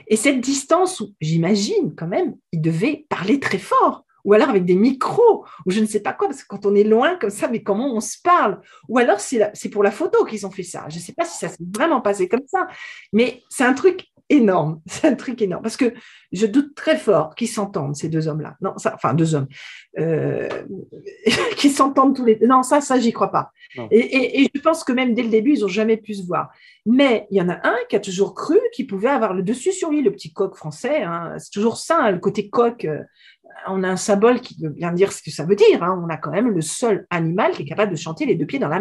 Et cette distance où, j'imagine quand même, il devait parler très fort, ou alors avec des micros, ou je ne sais pas quoi, parce que quand on est loin comme ça, mais comment on se parle? Ou alors c'est pour la photo qu'ils ont fait ça. Je ne sais pas si ça s'est vraiment passé comme ça, mais c'est un truc énorme. C'est un truc énorme, parce que je doute très fort qu'ils s'entendent, ces deux hommes-là. Non, ça, enfin, deux hommes. Qui s'entendent tous les deux. Non, ça, j'y crois pas. Et je pense que même dès le début, ils n'ont jamais pu se voir. Mais il y en a un qui a toujours cru qu'il pouvait avoir le dessus sur lui, le petit coq français. Hein. C'est toujours ça, hein, le côté coq. On a un symbole qui veut bien dire ce que ça veut dire. Hein. On a quand même le seul animal qui est capable de chanter les deux pieds dans la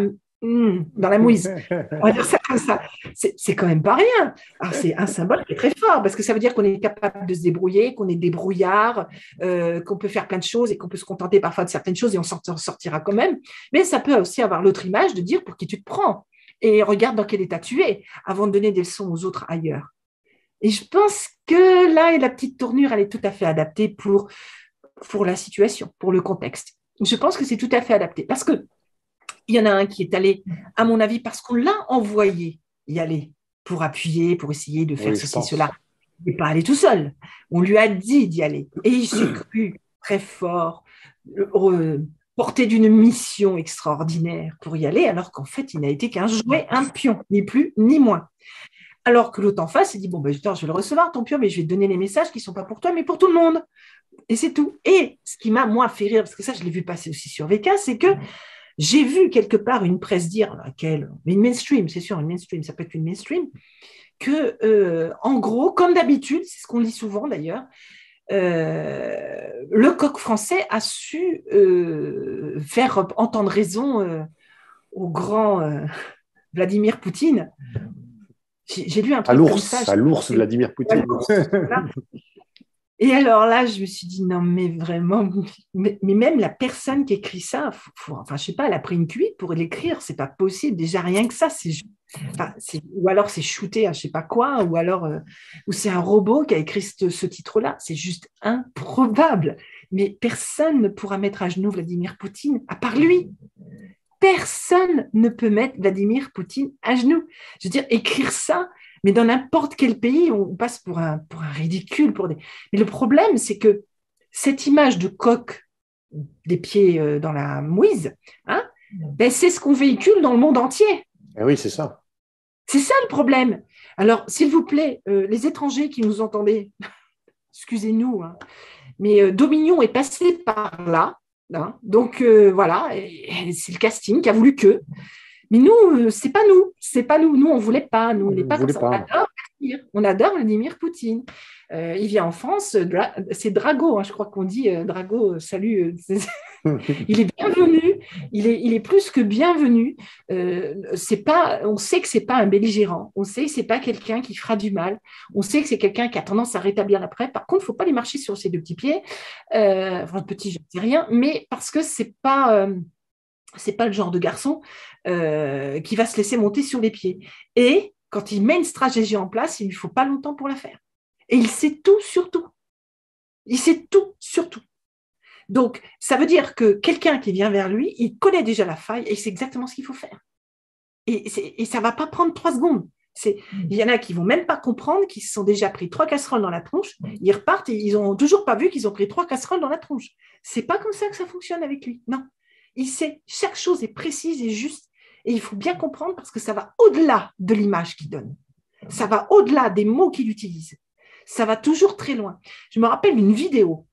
mouise. On va dire ça comme ça. C'est quand même pas rien. Alors, c'est un symbole qui est très fort parce que ça veut dire qu'on est capable de se débrouiller, qu'on est débrouillard, qu'on peut faire plein de choses et qu'on peut se contenter parfois de certaines choses et on s'en sortira quand même. Mais ça peut aussi avoir l'autre image de dire pour qui tu te prends et regarde dans quel état tu es avant de donner des leçons aux autres ailleurs. Et je pense que là, la petite tournure, elle est tout à fait adaptée pour la situation, pour le contexte. Je pense que c'est tout à fait adapté parce que il y en a un qui est allé, à mon avis, parce qu'on l'a envoyé y aller pour appuyer, pour essayer de faire ceci, cela. Il n'est pas allé tout seul. On lui a dit d'y aller. Et il s'est cru très fort, porté d'une mission extraordinaire pour y aller, alors qu'en fait, il n'a été qu'un jouet, un pion, ni plus ni moins. Alors que l'autre en face, il dit, bon, ben, je vais le recevoir, ton pion, mais je vais te donner les messages qui ne sont pas pour toi, mais pour tout le monde. Et c'est tout. Et ce qui m'a, moi, fait rire, parce que ça, je l'ai vu passer aussi sur VK, c'est que j'ai vu quelque part une presse dire, laquelle, une mainstream, c'est sûr, une mainstream, ça peut être une mainstream, que, en gros, comme d'habitude, c'est ce qu'on lit souvent d'ailleurs, le coq français a su faire entendre raison au grand Vladimir Poutine. J'ai lu un truc comme ça. À l'ours Vladimir Poutine. Et alors là, je me suis dit, non, mais vraiment, mais même la personne qui écrit ça, enfin, je sais pas, elle a pris une cuite pour l'écrire, c'est pas possible. Déjà, rien que ça, ou alors c'est shooté à je sais pas quoi, ou alors ou c'est un robot qui a écrit ce titre-là. C'est juste improbable. Mais personne ne pourra mettre à genoux Vladimir Poutine, à part lui. Personne ne peut mettre Vladimir Poutine à genoux. Je veux dire, écrire ça, mais dans n'importe quel pays, on passe pour un ridicule. Mais le problème, c'est que cette image de coq, des pieds dans la mouise, hein, ben c'est ce qu'on véhicule dans le monde entier. Et oui, c'est ça. C'est ça le problème. Alors, s'il vous plaît, les étrangers qui nous entendez, excusez-nous, hein, mais Dominion est passé par là. Hein, donc voilà, c'est le casting qui a voulu que. Mais nous, c'est pas nous. Nous, on voulait pas. Nous, on n'est pas comme ça. On adore Vladimir Poutine. Il vient en France. C'est Drago, hein, je crois qu'on dit Drago. Salut. Il est bienvenu. Il est plus que bienvenu. On sait que c'est pas un belligérant. On sait que c'est pas quelqu'un qui fera du mal. On sait que c'est quelqu'un qui a tendance à rétablir après. Par contre, il faut pas les marcher sur ses deux petits pieds. Enfin, petit, je ne sais rien. Mais parce que c'est pas le genre de garçon qui va se laisser monter sur les pieds. Et quand il met une stratégie en place, il ne lui faut pas longtemps pour la faire. Et il sait tout sur tout. Il sait tout sur tout. Donc, ça veut dire que quelqu'un qui vient vers lui, il connaît déjà la faille et il sait exactement ce qu'il faut faire. Et ça ne va pas prendre 3 secondes. Il y en a qui ne vont même pas comprendre qu'ils se sont déjà pris 3 casseroles dans la tronche, ils repartent et ils n'ont toujours pas vu qu'ils ont pris 3 casseroles dans la tronche. Ce n'est pas comme ça que ça fonctionne avec lui. Non. Il sait, chaque chose est précise et juste. Et il faut bien comprendre parce que ça va au-delà de l'image qu'il donne. Ça va au-delà des mots qu'il utilise. Ça va toujours très loin. Je me rappelle une vidéo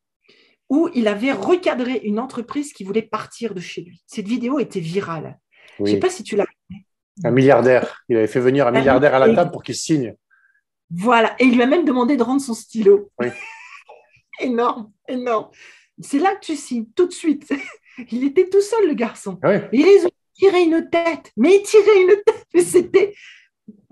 où il avait recadré une entreprise qui voulait partir de chez lui. Cette vidéo était virale. Oui. Je ne sais pas si tu l'as vu. Un milliardaire. Il avait fait venir un milliardaire à la table pour qu'il signe. Voilà. Et il lui a même demandé de rendre son stylo. Oui. Énorme, énorme. C'est là que tu signes, tout de suite. Il était tout seul, le garçon. Oui. Et les autres tiraient une tête. Mais ils tiraient une tête. Mais c'était...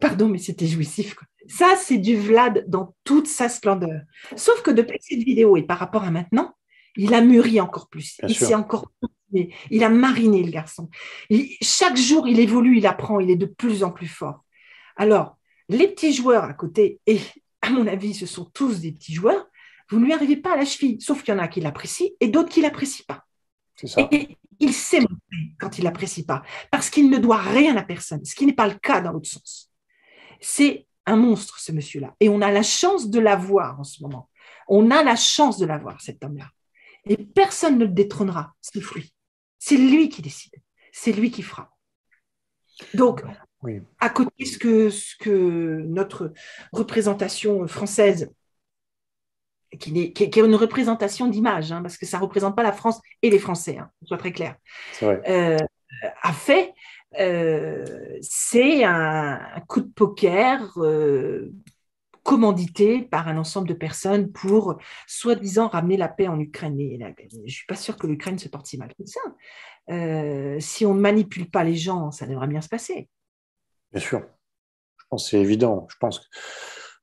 Pardon, mais c'était jouissif, quoi. Ça, c'est du Vlad dans toute sa splendeur. Sauf que depuis cette vidéo et par rapport à maintenant, il a mûri encore plus. Bien il sûr. s'est encore... Il a mariné, le garçon. Chaque jour, il évolue, il apprend, il est de plus en plus fort. Alors, les petits joueurs à côté, et à mon avis, ce sont tous des petits joueurs, vous ne lui arrivez pas à la cheville, sauf qu'il y en a qui l'apprécient et d'autres qui ne l'apprécient pas. C'est ça. Et il sait montrer quand il n'apprécie pas, parce qu'il ne doit rien à personne, ce qui n'est pas le cas dans l'autre sens. C'est un monstre, ce monsieur-là. Et on a la chance de l'avoir en ce moment. On a la chance de l'avoir, cet homme-là. Et personne ne le détrônera, sauf lui. C'est lui qui décide. C'est lui qui fera. Donc, oui. À côté ce que notre représentation française, qui est une représentation d'image, hein, parce que ça ne représente pas la France et les Français, hein, soit très clair, a fait, c'est un coup de poker commandité par un ensemble de personnes pour, soi-disant, ramener la paix en Ukraine. Et je ne suis pas sûre que l'Ukraine se porte si mal que ça. Si on ne manipule pas les gens, ça devrait bien se passer. Bien sûr. Je pense que c'est évident. Je pense que,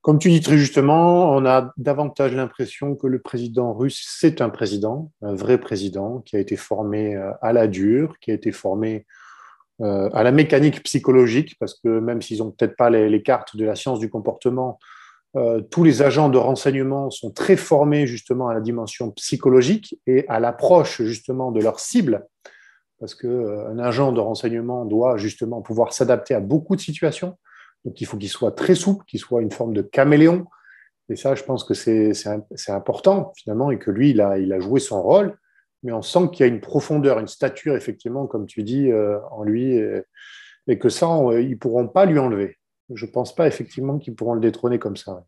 comme tu dis très justement, on a davantage l'impression que le président russe, c'est un président, un vrai président, qui a été formé à la dure, qui a été formé à la mécanique psychologique, parce que même s'ils n'ont peut-être pas les cartes de la science du comportement, tous les agents de renseignement sont très formés justement à la dimension psychologique et à l'approche justement de leur cible, parce qu'un agent de renseignement doit justement pouvoir s'adapter à beaucoup de situations. Donc, il faut qu'il soit très souple, qu'il soit une forme de caméléon. Et ça, je pense que c'est important, finalement, et que lui, il a joué son rôle. Mais on sent qu'il y a une profondeur, une stature, effectivement, comme tu dis, en lui, et que ça, ils ne pourront pas lui enlever. Je ne pense pas, effectivement, qu'ils pourront le détrôner comme ça.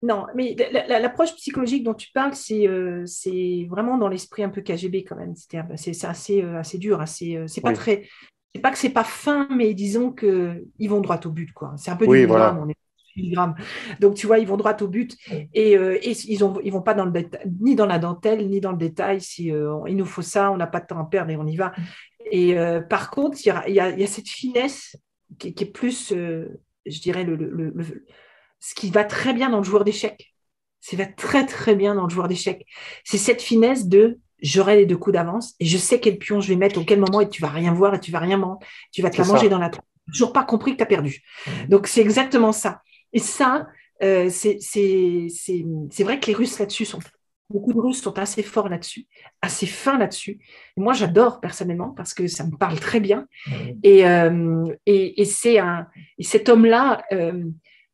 Non, mais l'approche psychologique dont tu parles, c'est vraiment dans l'esprit un peu KGB quand même. C'est assez dur. C'est pas très... C'est pas que c'est pas fin, mais disons qu'ils vont droit au but, quoi. C'est un peu du milligramme, voilà. On est milligramme. Donc, tu vois, ils vont droit au but et ils vont pas dans le détail, ni dans la dentelle, ni dans le détail. Si il nous faut ça, on n'a pas de temps à perdre et on y va. Et par contre, il y a cette finesse qui est plus, je dirais, ce qui va très bien dans le joueur d'échecs. Ça va très, très bien dans le joueur d'échecs. C'est cette finesse de j'aurai les 2 coups d'avance et je sais quel pion je vais mettre au quel moment et tu vas rien voir et tu vas rien manger. Tu vas te la manger dans la tronche. Tu n'as toujours pas compris que tu as perdu. Donc, c'est exactement ça. Et ça, c'est vrai que les Russes là-dessus beaucoup de Russes sont assez forts là-dessus, assez fins là-dessus. Et moi, j'adore personnellement parce que ça me parle très bien. Et cet homme-là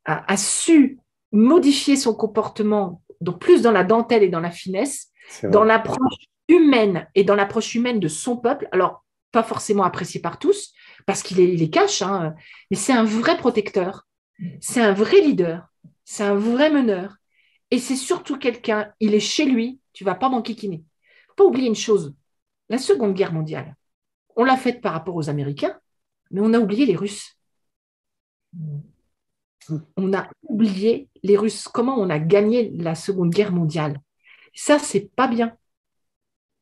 a su modifier son comportement, donc plus dans la dentelle et dans la finesse, dans l'approche humaine et dans l'approche humaine de son peuple. Alors, pas forcément apprécié par tous, parce qu'il les cache, hein, mais c'est un vrai protecteur, c'est un vrai leader, c'est un vrai meneur, et c'est surtout quelqu'un, il est chez lui, tu ne vas pas m'enquiquiner. Il ne faut pas oublier une chose, la Seconde Guerre mondiale, on l'a faite par rapport aux Américains, mais on a oublié les Russes. On a oublié les Russes, comment on a gagné la Seconde Guerre mondiale. Ça, c'est pas bien.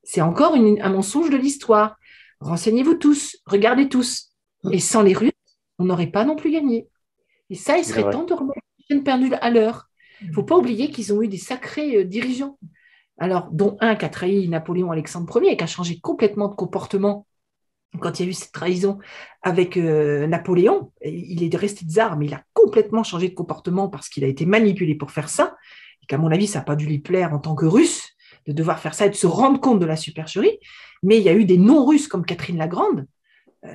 C'est encore un mensonge de l'histoire. Renseignez-vous tous, regardez tous. Et sans les Russes, on n'aurait pas non plus gagné. Et ça, il serait temps de remettre une pendule à l'heure. Il ne faut pas oublier qu'ils ont eu des sacrés dirigeants. Alors, dont un qui a trahi Napoléon Alexandre Ier et qui a changé complètement de comportement quand il y a eu cette trahison avec Napoléon. Il est resté tsar, mais il a complètement changé de comportement parce qu'il a été manipulé pour faire ça. Et qu'à mon avis, ça n'a pas dû lui plaire en tant que Russe de devoir faire ça et de se rendre compte de la supercherie. Mais il y a eu des non-Russes comme Catherine la Grande.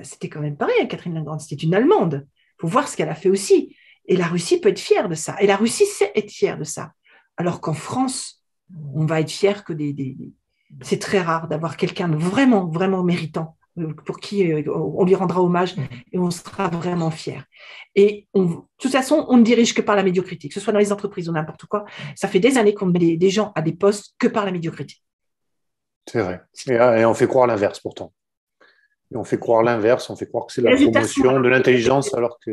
C'était quand même pareil, Catherine la Grande, c'était une Allemande. faut voir ce qu'elle a fait aussi. Et la Russie peut être fière de ça. Et la Russie sait être fière de ça. Alors qu'en France, on va être fier que c'est très rare d'avoir quelqu'un de vraiment, vraiment méritant pour qui on lui rendra hommage et on sera vraiment fier. Et de toute façon, on ne dirige que par la médiocrité, que ce soit dans les entreprises ou n'importe quoi. Ça fait des années qu'on met des gens à des postes que par la médiocrité. C'est vrai. Et on fait croire l'inverse pourtant. Et on fait croire l'inverse, on fait croire que c'est la promotion de l'intelligence alors que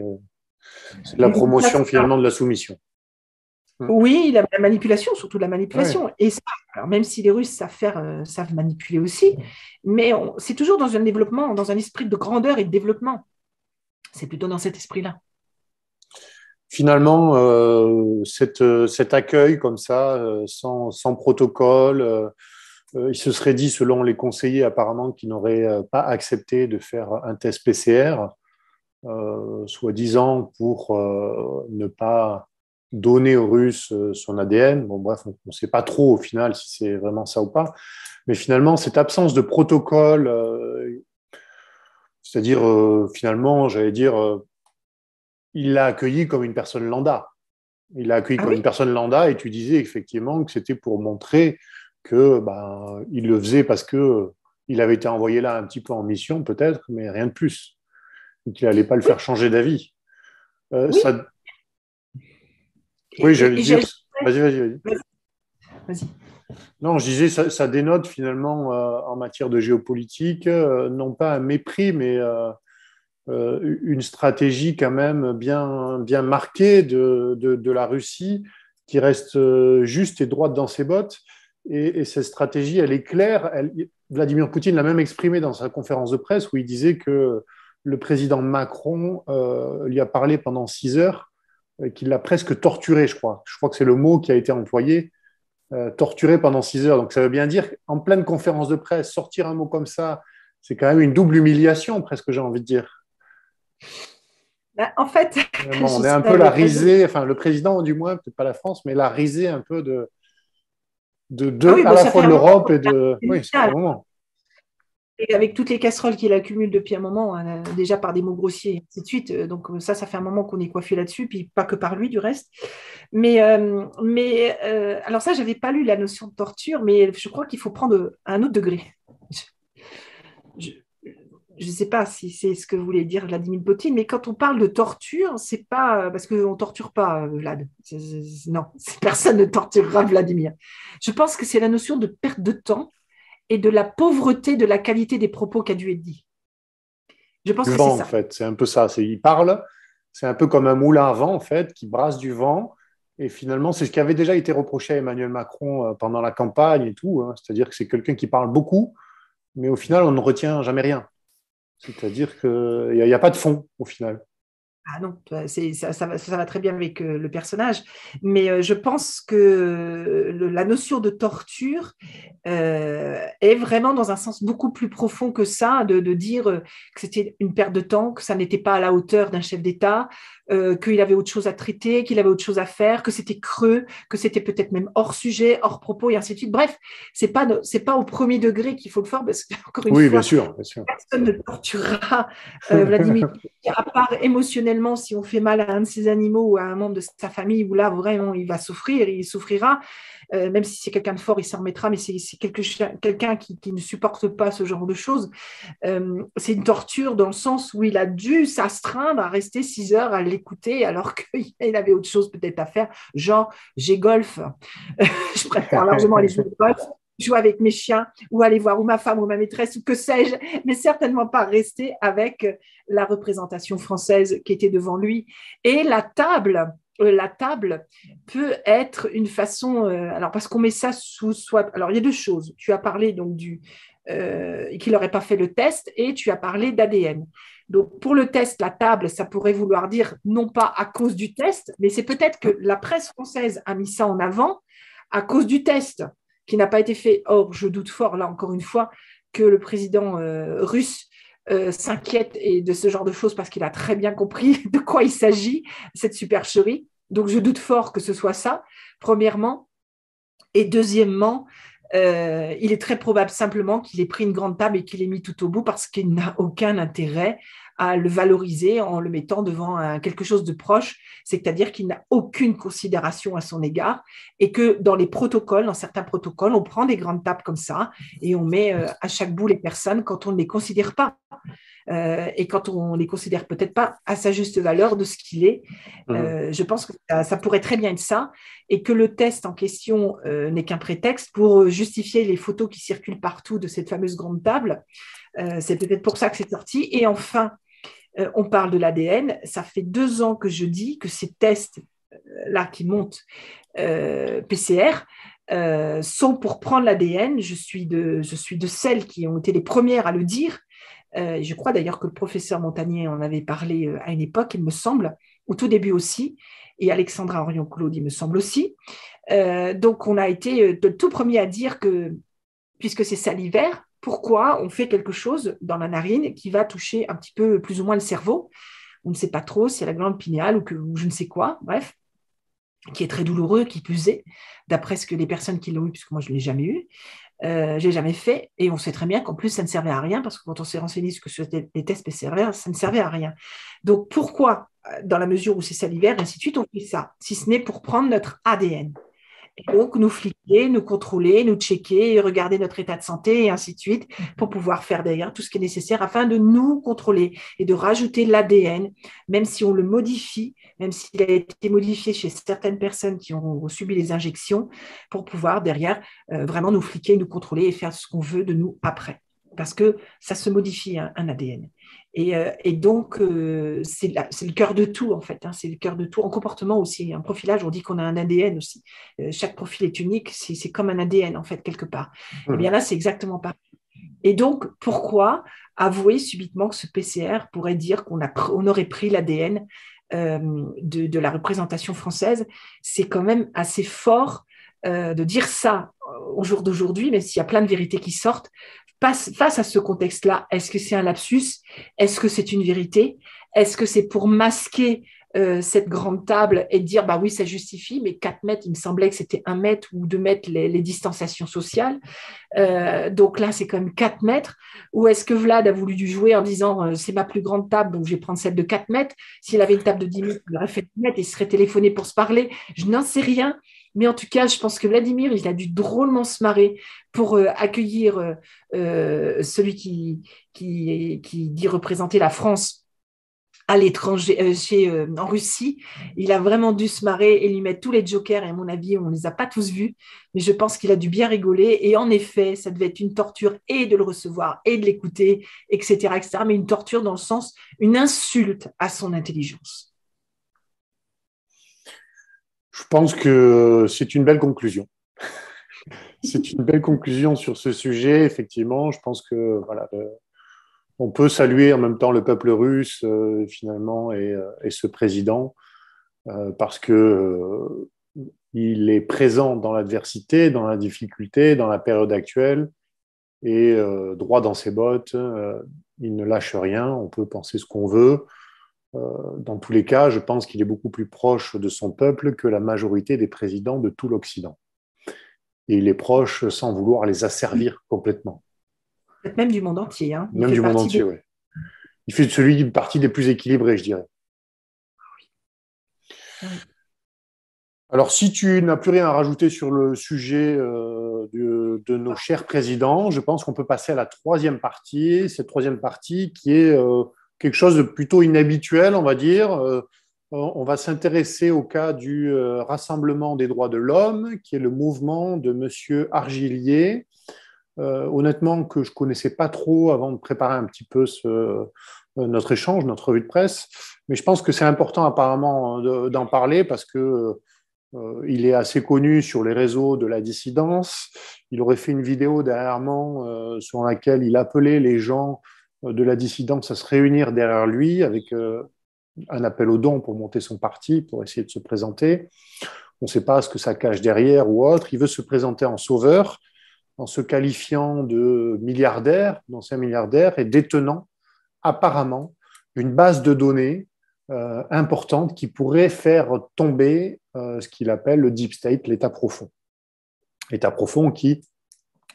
c'est la promotion finalement de la soumission. Oui, la manipulation, surtout la manipulation. Ouais. Et ça, alors même si les Russes savent manipuler aussi, mais c'est toujours dans un développement, dans un esprit de grandeur et de développement. C'est plutôt dans cet esprit-là. Finalement, cet accueil comme ça, sans protocole, il se serait dit, selon les conseillers apparemment, qu'ils n'auraient pas accepté de faire un test PCR, soi-disant pour ne pas donner aux Russes son ADN. Bon, bref, on ne sait pas trop au final si c'est vraiment ça ou pas. Mais finalement, cette absence de protocole, c'est-à-dire finalement, j'allais dire, il l'a accueilli comme une personne lambda. Il l'a accueilli comme une personne lambda et tu disais effectivement que c'était pour montrer que il le faisait parce que il avait été envoyé là un petit peu en mission peut-être, mais rien de plus. Et qu'il n'allait pas le faire changer d'avis. Oui. Ça... Oui, j'allais dire. Vas-y. Vas-y. Non, je disais, ça dénote finalement en matière de géopolitique, non pas un mépris, mais une stratégie quand même bien marquée de la Russie, qui reste juste et droite dans ses bottes. Et cette stratégie, elle est claire. Vladimir Poutine l'a même exprimé dans sa conférence de presse où il disait que le président Macron lui a parlé pendant 6 heures, qu'il l'a presque torturé, je crois. Je crois que c'est le mot qui a été employé, torturé pendant 6 heures. Donc ça veut bien dire qu'en pleine conférence de presse, sortir un mot comme ça, c'est quand même une double humiliation, presque, j'ai envie de dire. En fait, on est un peu la risée, enfin le président du moins, peut-être pas la France, mais la risée un peu à la fois de l'Europe et de... Oui, c'est un moment. Et avec toutes les casseroles qu'il accumule depuis un moment, hein, déjà par des mots grossiers, et ainsi de suite. Donc ça fait un moment qu'on est coiffé là-dessus, puis pas que par lui du reste. Mais alors ça, j'avais pas lu la notion de torture, mais je crois qu'il faut prendre un autre degré. Je ne sais pas si c'est ce que voulait dire Vladimir Poutine, mais quand on parle de torture, c'est pas parce qu'on ne torture pas Vlad. Non, personne ne torturera Vladimir. Je pense que c'est la notion de perte de temps et de la pauvreté de la qualité des propos qui a dû être dit. Je pense que c'est ça. En fait, c'est un peu ça. Il parle, c'est un peu comme un moulin à vent, en fait, qui brasse du vent. Et finalement, c'est ce qui avait déjà été reproché à Emmanuel Macron pendant la campagne et tout. Hein. C'est-à-dire que c'est quelqu'un qui parle beaucoup, mais au final, on ne retient jamais rien. C'est-à-dire qu'il n'y a pas de fond, au final. Ah non, ça va très bien avec le personnage, mais je pense que la notion de torture est vraiment dans un sens beaucoup plus profond que ça, de dire que c'était une perte de temps, que ça n'était pas à la hauteur d'un chef d'État, qu'il avait autre chose à traiter, qu'il avait autre chose à faire, que c'était creux, que c'était peut-être même hors sujet, hors propos, et ainsi de suite. Bref, c'est pas au premier degré qu'il faut le faire, parce que, encore une fois, bien sûr. personne ne torturera Vladimir, à part émotionnellement, si on fait mal à un de ses animaux ou à un membre de sa famille, où là, vraiment, il va souffrir, il souffrira. Même si c'est quelqu'un de fort, il s'en remettra, mais c'est quelqu'un qui ne supporte pas ce genre de choses. C'est une torture dans le sens où il a dû s'astreindre à rester 6 heures à l'écouter alors qu'il avait autre chose peut-être à faire, genre j'ai golf, je préfère largement aller jouer au golf, jouer avec mes chiens ou aller voir ou ma femme ou ma maîtresse ou que sais-je, mais certainement pas rester avec la représentation française qui était devant lui. Et la table peut être une façon, alors parce qu'on met ça sous soit, alors il y a deux choses. Tu as parlé donc qu'il n'aurait pas fait le test et tu as parlé d'ADN. Donc pour le test, la table, ça pourrait vouloir dire non pas à cause du test, mais c'est peut-être que la presse française a mis ça en avant à cause du test qui n'a pas été fait. Or, je doute fort, là encore une fois, que le président russe s'inquiète de ce genre de choses parce qu'il a très bien compris de quoi il s'agit, cette supercherie. Donc, je doute fort que ce soit ça, premièrement. Et deuxièmement, il est très probable simplement qu'il ait pris une grande table et qu'il ait mis tout au bout parce qu'il n'a aucun intérêt à le valoriser en le mettant devant quelque chose de proche, c'est-à-dire qu'il n'a aucune considération à son égard et que dans les protocoles, dans certains protocoles, on prend des grandes tables comme ça et on met à chaque bout les personnes quand on ne les considère pas. Et quand on ne les considère peut-être pas à sa juste valeur de ce qu'il est. Je pense que ça pourrait très bien être ça, et que le test en question n'est qu'un prétexte pour justifier les photos qui circulent partout de cette fameuse grande table. C'est peut-être pour ça que c'est sorti. Et enfin, on parle de l'ADN. Ça fait 2 ans que je dis que ces tests-là qui montent PCR, sont pour prendre l'ADN. Je suis de celles qui ont été les premières à le dire. Je crois d'ailleurs que le professeur Montagnier en avait parlé à une époque, il me semble, au tout début aussi, et Alexandra Orion-Claude, il me semble aussi. Donc, on a été le tout premier à dire que, puisque c'est salivaire, pourquoi on fait quelque chose dans la narine qui va toucher un petit peu plus ou moins le cerveau? On ne sait pas trop si c'est la glande pinéale ou je ne sais quoi, bref, qui est très douloureux, qui plus est, d'après ce que les personnes qui l'ont eu, puisque moi je ne l'ai jamais eu. J'ai jamais fait, et on sait très bien qu'en plus ça ne servait à rien, parce que quand on s'est renseigné sur ce que c'était les tests PCR, ça ne servait à rien. Donc pourquoi, dans la mesure où c'est salivaire, et ainsi de suite, on fait ça, si ce n'est pour prendre notre ADN? Et donc, nous fliquer, nous contrôler, nous checker, regarder notre état de santé et ainsi de suite, pour pouvoir faire d'ailleurs tout ce qui est nécessaire afin de nous contrôler et de rajouter l'ADN, même si on le modifie, même s'il a été modifié chez certaines personnes qui ont subi les injections, pour pouvoir derrière vraiment nous fliquer, nous contrôler et faire ce qu'on veut de nous après. Parce que ça se modifie, un ADN. Et donc, c'est le cœur de tout, en fait. C'est le cœur de tout. En comportement aussi, en profilage, on dit qu'on a un ADN aussi. Chaque profil est unique, c'est comme un ADN, en fait, quelque part. Et bien là, c'est exactement pareil. Et donc, pourquoi avouer subitement que ce PCR pourrait dire qu'on aurait pris l'ADN de la représentation française? C'est quand même assez fort de dire ça au jour d'aujourd'hui, même s'il y a plein de vérités qui sortent. Face à ce contexte-là, est-ce que c'est un lapsus? Est-ce que c'est une vérité? Est-ce que c'est pour masquer cette grande table et dire, bah oui, ça justifie, mais 4 mètres, il me semblait que c'était 1 mètre ou 2 mètres les distanciations sociales. Donc là, c'est quand même 4 mètres. Ou est-ce que Vlad a voulu du jouer en disant, c'est ma plus grande table, donc je vais prendre celle de 4 mètres. S'il avait une table de 10 mètres, il aurait fait 10 mètres et il serait téléphoné pour se parler. Je n'en sais rien. Mais en tout cas, je pense que Vladimir, il a dû drôlement se marrer pour accueillir celui qui dit représenter la France à l'étranger, en Russie. Il a vraiment dû se marrer et lui mettre tous les jokers. Et à mon avis, on ne les a pas tous vus, mais je pense qu'il a dû bien rigoler. Et en effet, ça devait être une torture et de le recevoir et de l'écouter, etc., etc. Mais une torture dans le sens, une insulte à son intelligence. Je pense que c'est une belle conclusion. C'est une belle conclusion sur ce sujet, effectivement. Je pense que voilà, on peut saluer en même temps le peuple russe, finalement, et ce président, parce que il est présent dans l'adversité, dans la difficulté, dans la période actuelle, et droit dans ses bottes. Il ne lâche rien. On peut penser ce qu'on veut. Dans tous les cas, je pense qu'il est beaucoup plus proche de son peuple que la majorité des présidents de tout l'Occident. Et il est proche sans vouloir les asservir complètement. Peut-être même du monde entier. Hein. Même du monde entier, oui. Il fait une partie des plus équilibrés, je dirais. Oui. Alors, si tu n'as plus rien à rajouter sur le sujet de nos chers présidents, je pense qu'on peut passer à la troisième partie. Cette troisième partie qui est quelque chose de plutôt inhabituel, on va dire. On va s'intéresser au cas du Rassemblement des droits de l'homme, qui est le mouvement de M. Argilier. Honnêtement, que je ne connaissais pas trop avant de préparer un petit peu notre échange, notre revue de presse. Mais je pense que c'est important apparemment d'en parler parce que il est assez connu sur les réseaux de la dissidence. Il aurait fait une vidéo dernièrement sur laquelle il appelait les gens de la dissidence à se réunir derrière lui avec un appel aux dons pour monter son parti, pour essayer de se présenter. On ne sait pas ce que ça cache derrière ou autre. Il veut se présenter en sauveur, en se qualifiant de milliardaire, d'ancien milliardaire, et détenant apparemment une base de données importante qui pourrait faire tomber ce qu'il appelle le deep state, l'état profond. L'état profond qui,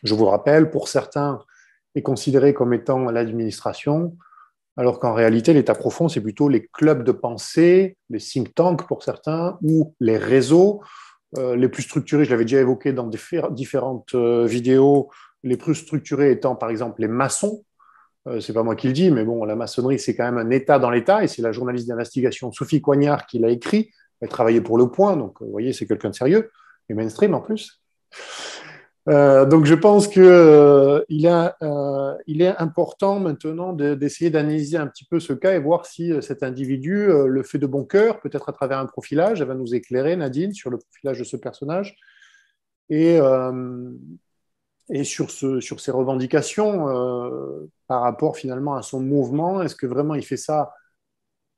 je vous le rappelle, pour certains est considéré comme étant l'administration, Alors qu'en réalité, l'État profond, c'est plutôt les clubs de pensée, les think tanks pour certains, ou les réseaux les plus structurés. Je l'avais déjà évoqué dans différentes vidéos, les plus structurés étant par exemple les maçons. C'est pas moi qui le dis, mais bon, la maçonnerie, c'est quand même un État dans l'État, et c'est la journaliste d'investigation Sophie Coignard qui l'a écrit. Elle travaillait pour Le Point, donc vous voyez, c'est quelqu'un de sérieux, et mainstream en plus. Donc je pense qu'il il est important maintenant d'essayer d'analyser un petit peu ce cas et voir si cet individu le fait de bon cœur, peut-être à travers un profilage. Elle va nous éclairer, Nadine, sur le profilage de ce personnage et, euh, et sur ses revendications par rapport finalement à son mouvement. Est-ce que vraiment il fait ça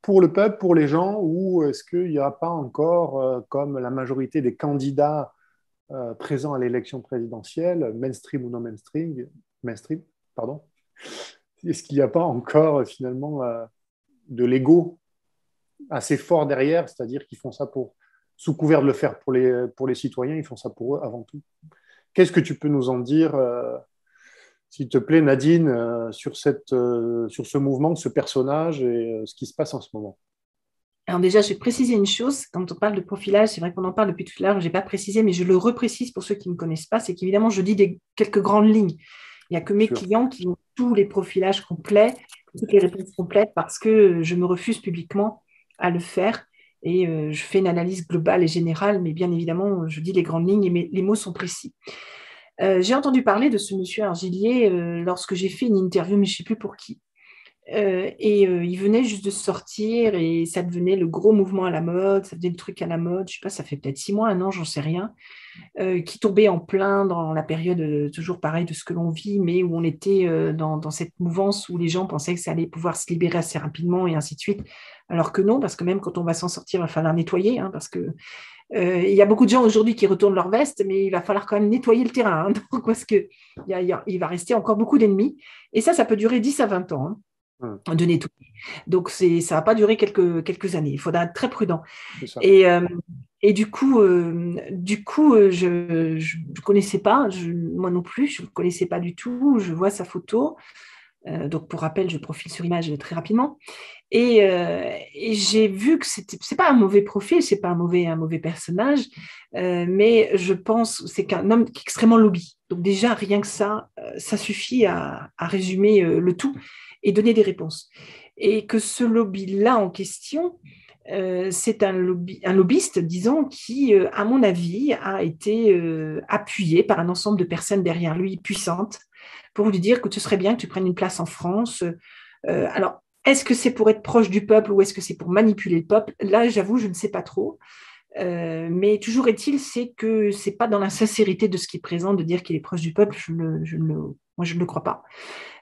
pour le peuple, pour les gens, ou est-ce qu'il n'y a pas encore, comme la majorité des candidats présents à l'élection présidentielle, mainstream ou non mainstream, pardon, est-ce qu'il n'y a pas encore finalement de l'ego assez fort derrière, c'est-à-dire qu'ils font ça sous couvert de le faire pour les citoyens, ils font ça pour eux avant tout. Qu'est-ce que tu peux nous en dire, s'il te plaît, Nadine, sur ce mouvement, ce personnage et ce qui se passe en ce moment? Alors déjà, je vais préciser une chose. Quand on parle de profilage, c'est vrai qu'on en parle depuis tout à l'heure, je n'ai pas précisé, mais je le reprécise pour ceux qui ne me connaissent pas, c'est qu'évidemment, je dis quelques grandes lignes. Il n'y a que mes clients qui ont tous les profilages complets, toutes les réponses complètes, parce que je me refuse publiquement à le faire. Et je fais une analyse globale et générale, mais bien évidemment, je dis les grandes lignes et les mots sont précis. J'ai entendu parler de ce monsieur Argilier lorsque j'ai fait une interview, mais je ne sais plus pour qui. Il venait juste de sortir et ça devenait le gros mouvement à la mode, ça devenait le truc à la mode, je sais pas, ça fait peut-être 6 mois, un an, j'en sais rien, qui tombait en plein dans la période toujours pareil de ce que l'on vit, mais où on était dans cette mouvance où les gens pensaient que ça allait pouvoir se libérer assez rapidement et ainsi de suite, alors que non, parce que même quand on va s'en sortir, il va falloir nettoyer, hein, parce que il y a beaucoup de gens aujourd'hui qui retournent leur veste, mais il va falloir quand même nettoyer le terrain, hein, donc, parce qu'il il va rester encore beaucoup d'ennemis, et ça peut durer 10 à 20 ans. Hein de nettoyer. Donc, ça ne va pas durer quelques années. Il faudra être très prudent. Et, du coup, je ne connaissais pas, moi non plus, je ne le connaissais pas du tout. Je vois sa photo. Donc, pour rappel, je profile sur image très rapidement. Et j'ai vu que c'est pas un mauvais profil, c'est pas un mauvais personnage, mais je pense c'est qu'un homme qui est extrêmement lobby. Donc déjà, rien que ça suffit à résumer le tout et donner des réponses. Et que ce lobby-là en question, c'est un lobbyiste, disons, qui, à mon avis, a été appuyé par un ensemble de personnes derrière lui puissantes pour lui dire que ce serait bien que tu prennes une place en France. Alors, est-ce que c'est pour être proche du peuple ou est-ce que c'est pour manipuler le peuple? Là, j'avoue, je ne sais pas trop. Mais toujours est-il, c'est que c'est pas dans la sincérité de ce qui est présent de dire qu'il est proche du peuple. Moi, je ne le crois pas.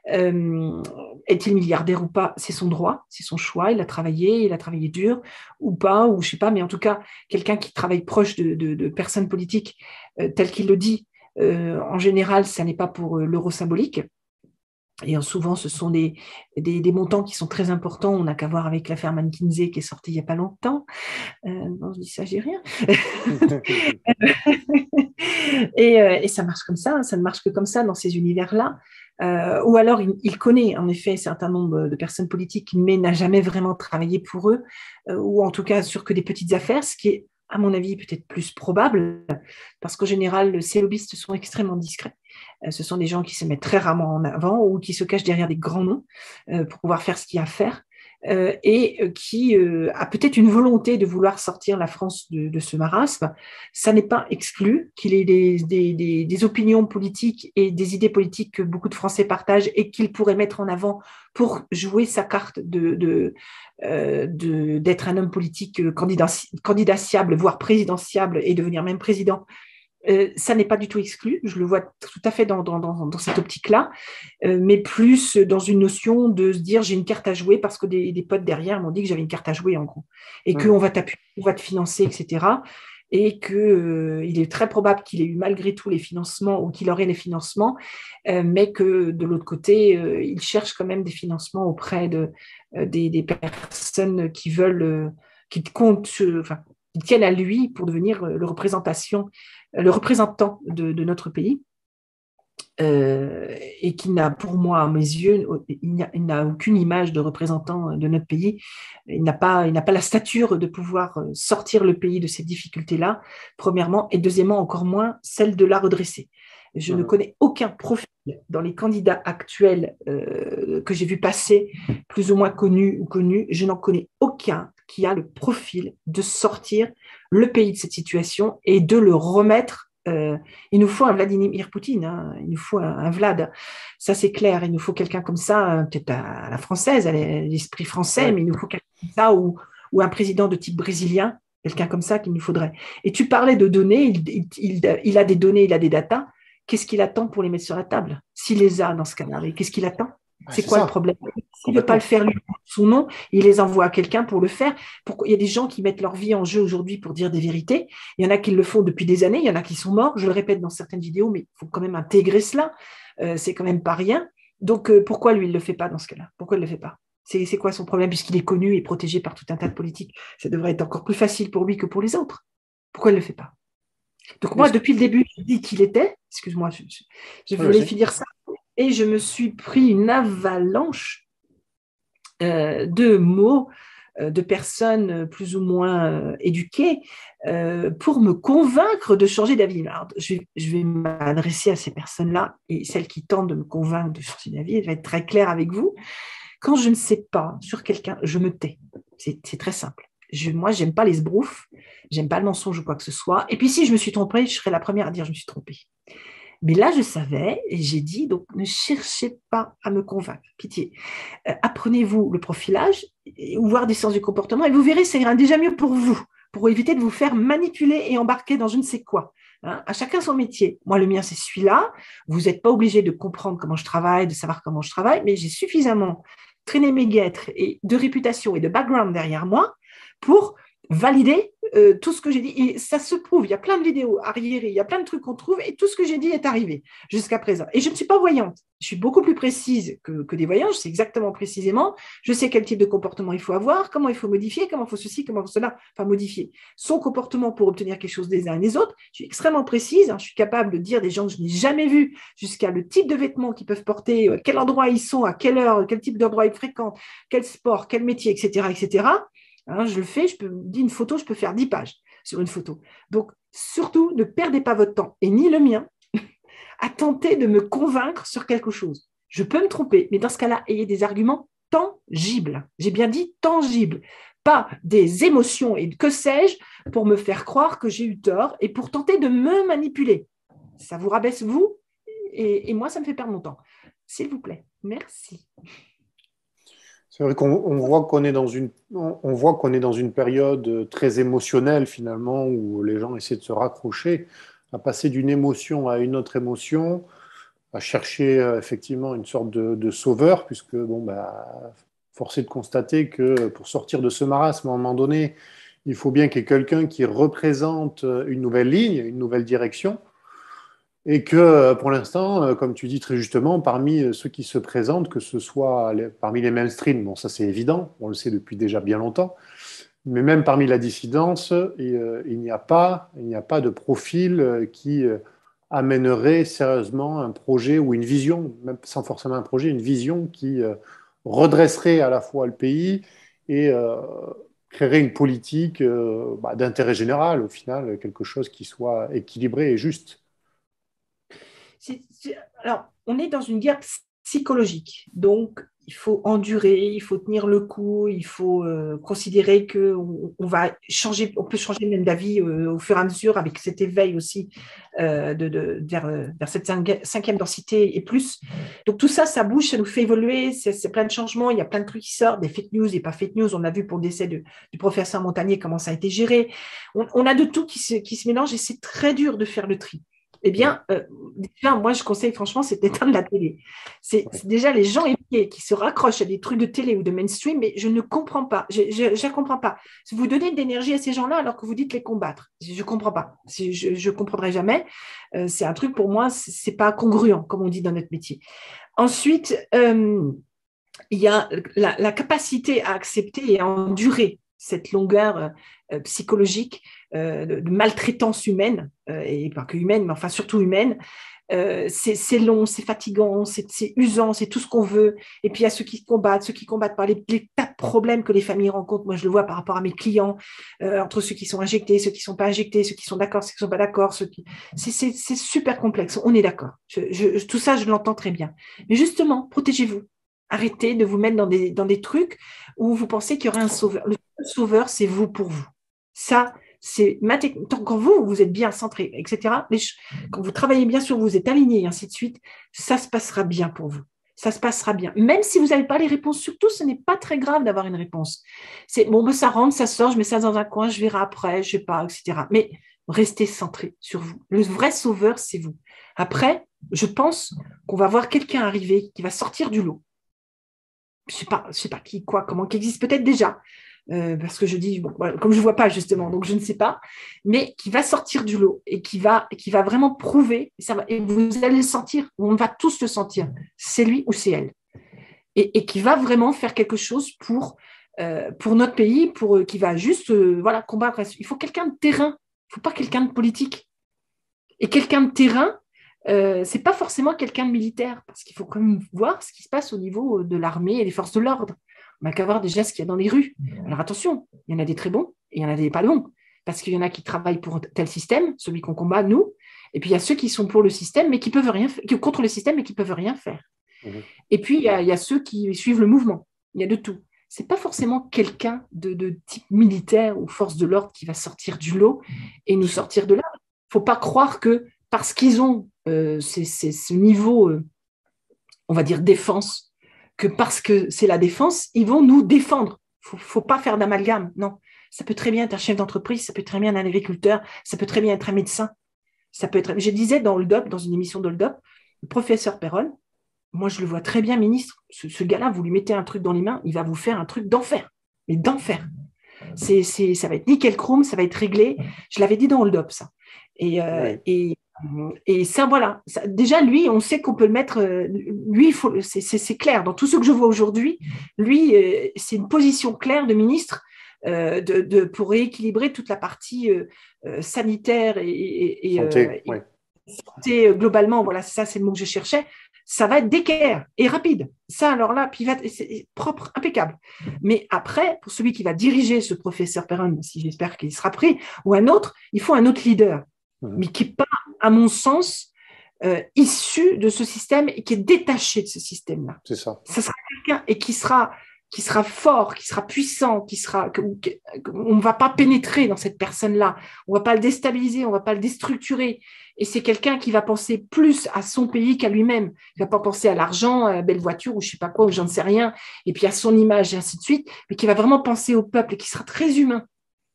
Est-il milliardaire ou pas? C'est son droit, c'est son choix. Il a travaillé dur ou pas, ou je sais pas. Mais en tout cas, quelqu'un qui travaille proche de personnes politiques, tel qu'il le dit, en général, ça n'est pas pour l'euro symbolique. Et souvent, ce sont des montants qui sont très importants. On n'a qu'à voir avec l'affaire McKinsey qui est sortie il n'y a pas longtemps. Non, je dis ça, j'ai rien. Et ça marche comme ça. Ça ne marche que comme ça dans ces univers-là. Ou alors, il connaît en effet un certain nombre de personnes politiques, mais n'a jamais vraiment travaillé pour eux, ou en tout cas sur que des petites affaires, ce qui est, à mon avis, peut-être plus probable, parce qu'en général, ces lobbyistes sont extrêmement discrets. Ce sont des gens qui se mettent très rarement en avant ou qui se cachent derrière des grands noms pour pouvoir faire ce qu'il y a à faire et qui a peut-être une volonté de vouloir sortir la France de ce marasme. Ça n'est pas exclu qu'il ait des opinions politiques et des idées politiques que beaucoup de Français partagent et qu'il pourrait mettre en avant pour jouer sa carte d'être un homme politique candidaciable, voire présidentiable et devenir même président. Ça n'est pas du tout exclu, je le vois tout à fait dans cette optique-là, mais plus dans une notion de se dire j'ai une carte à jouer parce que des potes derrière m'ont dit que j'avais une carte à jouer en gros, et qu'on va t'appuyer, on va te financer, etc. Et qu'il est très probable qu'il ait eu malgré tout les financements ou qu'il aurait les financements, mais que de l'autre côté, il cherche quand même des financements auprès des personnes qui veulent, qui comptent, enfin, qui tiennent à lui pour devenir le représentant de notre pays. et qui n'a, pour moi, à mes yeux, il n'a aucune image de représentant de notre pays. Il n'a pas la stature de pouvoir sortir le pays de ces difficultés-là, premièrement, et deuxièmement, encore moins, celle de la redresser. Je ne connais aucun profil dans les candidats actuels que j'ai vu passer, plus ou moins connus ou connus, je n'en connais aucun qui a le profil de sortir le pays de cette situation et de le remettre. Il nous faut un Vladimir Poutine, hein, il nous faut un Vlad, ça c'est clair. Il nous faut quelqu'un comme ça, peut-être à la française, à l'esprit français, ouais. Mais il nous faut quelqu'un comme ça ou un président de type brésilien, quelqu'un comme ça qu'il nous faudrait. Et tu parlais de données, il a des données, il a des datas. Qu'est-ce qu'il attend pour les mettre sur la table? S'il les a dans ce cas-là, qu'est-ce qu'il attend? C'est quoi le problème? S'il ne veut pas le faire lui, son nom, il les envoie à quelqu'un pour le faire. Il y a des gens qui mettent leur vie en jeu aujourd'hui pour dire des vérités. Il y en a qui le font depuis des années, il y en a qui sont morts. Je le répète dans certaines vidéos, mais il faut quand même intégrer cela. C'est quand même pas rien. Donc, pourquoi lui, il ne le fait pas dans ce cas-là? Pourquoi il ne le fait pas? C'est quoi son problème puisqu'il est connu et protégé par tout un tas de politiques? Ça devrait être encore plus facile pour lui que pour les autres. Pourquoi il ne le fait pas? Donc moi, depuis le début, je dis qu'il était, excuse-moi, je voulais finir ça, et je me suis pris une avalanche de mots de personnes plus ou moins éduquées pour me convaincre de changer d'avis. Alors, je vais m'adresser à ces personnes-là, et celles qui tentent de me convaincre de changer d'avis, je vais être très claire avec vous. Quand je ne sais pas sur quelqu'un, je me tais. C'est très simple. Moi, j'aime pas les sbroufs, j'aime pas le mensonge ou quoi que ce soit. Et puis, si je me suis trompée, je serai la première à dire je me suis trompée. Mais là, je savais et j'ai dit, donc, ne cherchez pas à me convaincre. Pitié. Apprenez-vous le profilage ou voir des sciences du comportement et vous verrez, ça ira déjà mieux pour vous, pour éviter de vous faire manipuler et embarquer dans je ne sais quoi. Hein, à chacun son métier. Moi, le mien, c'est celui-là. Vous n'êtes pas obligé de comprendre comment je travaille, de savoir comment je travaille, mais j'ai suffisamment traîné mes guêtres et de réputation et de background derrière moi pour valider tout ce que j'ai dit. Et ça se prouve, il y a plein de vidéos arriérées, il y a plein de trucs qu'on trouve et tout ce que j'ai dit est arrivé jusqu'à présent. Et je ne suis pas voyante, je suis beaucoup plus précise que des voyants, je sais exactement précisément, je sais quel type de comportement il faut avoir, comment il faut modifier, comment il faut ceci, comment il faut cela, enfin modifier son comportement pour obtenir quelque chose des uns et des autres. Je suis extrêmement précise, hein, je suis capable de dire des gens que je n'ai jamais vus jusqu'à le type de vêtements qu'ils peuvent porter, quel endroit ils sont, à quelle heure, quel type d'endroit ils fréquentent, quel sport, quel métier, etc., etc. Hein, je le fais, je peux dire une photo, je peux faire 10 pages sur une photo. Donc, surtout, ne perdez pas votre temps, et ni le mien, à tenter de me convaincre sur quelque chose. Je peux me tromper, mais dans ce cas-là, ayez des arguments tangibles. J'ai bien dit tangibles, pas des émotions et que sais-je pour me faire croire que j'ai eu tort et pour tenter de me manipuler. Ça vous rabaisse, vous, et moi, ça me fait perdre mon temps. S'il vous plaît, merci. C'est vrai qu'on voit qu'on est dans une période très émotionnelle finalement, où les gens essaient de se raccrocher, à passer d'une émotion à une autre émotion, à chercher effectivement une sorte de sauveur, puisque force est de constater que pour sortir de ce marasme, à un moment donné, il faut bien qu'il y ait quelqu'un qui représente une nouvelle ligne, une nouvelle direction. Et que pour l'instant, comme tu dis très justement, parmi ceux qui se présentent, que ce soit parmi les mainstream, bon ça c'est évident, on le sait depuis déjà bien longtemps, mais même parmi la dissidence, il n'y a pas de profil qui amènerait sérieusement un projet ou une vision, même sans forcément un projet, une vision qui redresserait à la fois le pays et créerait une politique d'intérêt général, au final, quelque chose qui soit équilibré et juste. Alors, on est dans une guerre psychologique, donc il faut endurer, il faut tenir le coup, il faut considérer qu'on va changer, on peut changer même d'avis au fur et à mesure avec cet éveil aussi vers cette cinquième densité et plus. Donc tout ça, ça bouge, ça nous fait évoluer, c'est plein de changements, il y a plein de trucs qui sortent, des fake news et pas fake news. On a vu pour le décès du professeur Montagnier comment ça a été géré. On a de tout qui se mélange et c'est très dur de faire le tri. Eh bien, déjà, moi, je conseille franchement, c'est d'éteindre la télé. C'est déjà les gens épiés qui se raccrochent à des trucs de télé ou de mainstream, mais je ne comprends pas. Je ne comprends pas. Vous donnez de l'énergie à ces gens-là alors que vous dites les combattre. Je ne comprends pas. Je ne comprendrai jamais. C'est un truc, pour moi, ce n'est pas congruent, comme on dit dans notre métier. Ensuite, il y a la capacité à accepter et à endurer cette longueur psychologique de maltraitance humaine, et pas que humaine, mais enfin surtout humaine. C'est long, c'est fatigant, c'est usant, c'est tout ce qu'on veut. Et puis il y a ceux qui combattent par les tas de problèmes que les familles rencontrent. Moi, je le vois par rapport à mes clients, entre ceux qui sont injectés, ceux qui ne sont pas injectés, ceux qui sont d'accord, ceux qui ne sont pas d'accord. C'est super complexe, on est d'accord. Tout ça, je l'entends très bien. Mais justement, protégez-vous. Arrêtez de vous mettre dans des trucs où vous pensez qu'il y aura un sauveur. Le sauveur, c'est vous pour vous. Ça, c'est tant quand vous êtes bien centré, etc. Quand vous travaillez bien sur vous, vous êtes aligné, et ainsi de suite, ça se passera bien pour vous. Ça se passera bien. Même si vous n'avez pas les réponses, surtout, ce n'est pas très grave d'avoir une réponse. C'est bon, ben, ça rentre, ça sort, je mets ça dans un coin, je verrai après, je sais pas, etc. Mais restez centré sur vous. Le vrai sauveur, c'est vous. Après, je pense qu'on va voir quelqu'un arriver qui va sortir du lot. Je sais pas qui, quoi, comment, qui existe peut-être déjà. Parce que je dis, bon, voilà, comme je ne vois pas justement, donc je ne sais pas, mais qui va sortir du lot et qui va vraiment prouver, et vous allez le sentir, on va tous le sentir, c'est lui ou c'est elle, et qui va vraiment faire quelque chose pour notre pays, qui va juste voilà, combattre. Il faut quelqu'un de terrain, il ne faut pas quelqu'un de politique. Et quelqu'un de terrain, c'est pas forcément quelqu'un de militaire, parce qu'il faut quand même voir ce qui se passe au niveau de l'armée et des forces de l'ordre. On n'a qu'à voir déjà ce qu'il y a dans les rues. Alors attention, il y en a des très bons et il y en a des pas bons, parce qu'il y en a qui travaillent pour tel système, celui qu'on combat, nous, et puis il y a ceux qui sont pour le système, mais qui peuvent rien faire, contre le système, mais qui peuvent rien faire. Et puis il y a ceux qui suivent le mouvement. Il y a de tout. C'est pas forcément quelqu'un de type militaire ou force de l'ordre qui va sortir du lot et nous sortir de là. Il ne faut pas croire que parce qu'ils ont ce niveau, on va dire, défense, que parce que c'est la défense, ils vont nous défendre. Il ne faut pas faire d'amalgame, non. Ça peut très bien être un chef d'entreprise, ça peut très bien être un agriculteur, ça peut très bien être un médecin. Ça peut être. Je disais dans Hold Up, dans une émission d'Hold Up, le professeur Perrol, moi je le vois très bien ministre. Ce gars-là, vous lui mettez un truc dans les mains, il va vous faire un truc d'enfer, mais d'enfer. Ça va être nickel chrome, ça va être réglé. Je l'avais dit dans Hold Up, ça. Et ça, voilà. Ça, déjà, lui, on sait qu'on peut le mettre. Lui, c'est clair. Dans tout ce que je vois aujourd'hui, lui, c'est une position claire de ministre pour rééquilibrer toute la partie sanitaire et santé, santé globalement. Voilà, ça, c'est le mot que je cherchais. Ça va être d'équerre et rapide. Ça, alors là, puis c'est propre, impeccable. Mais après, pour celui qui va diriger ce professeur Perrin, si j'espère qu'il sera pris, ou un autre, il faut un autre leader, mais qui n'est pas, à mon sens, issu de ce système et qui est détaché de ce système-là. C'est ça. Ça sera quelqu'un et qui sera fort, qui sera puissant, on ne va pas pénétrer dans cette personne-là, on ne va pas le déstabiliser, on ne va pas le déstructurer. Et c'est quelqu'un qui va penser plus à son pays qu'à lui-même. Il ne va pas penser à l'argent, à la belle voiture ou je ne sais pas quoi, ou j'en sais rien, et puis à son image et ainsi de suite, mais qui va vraiment penser au peuple et qui sera très humain.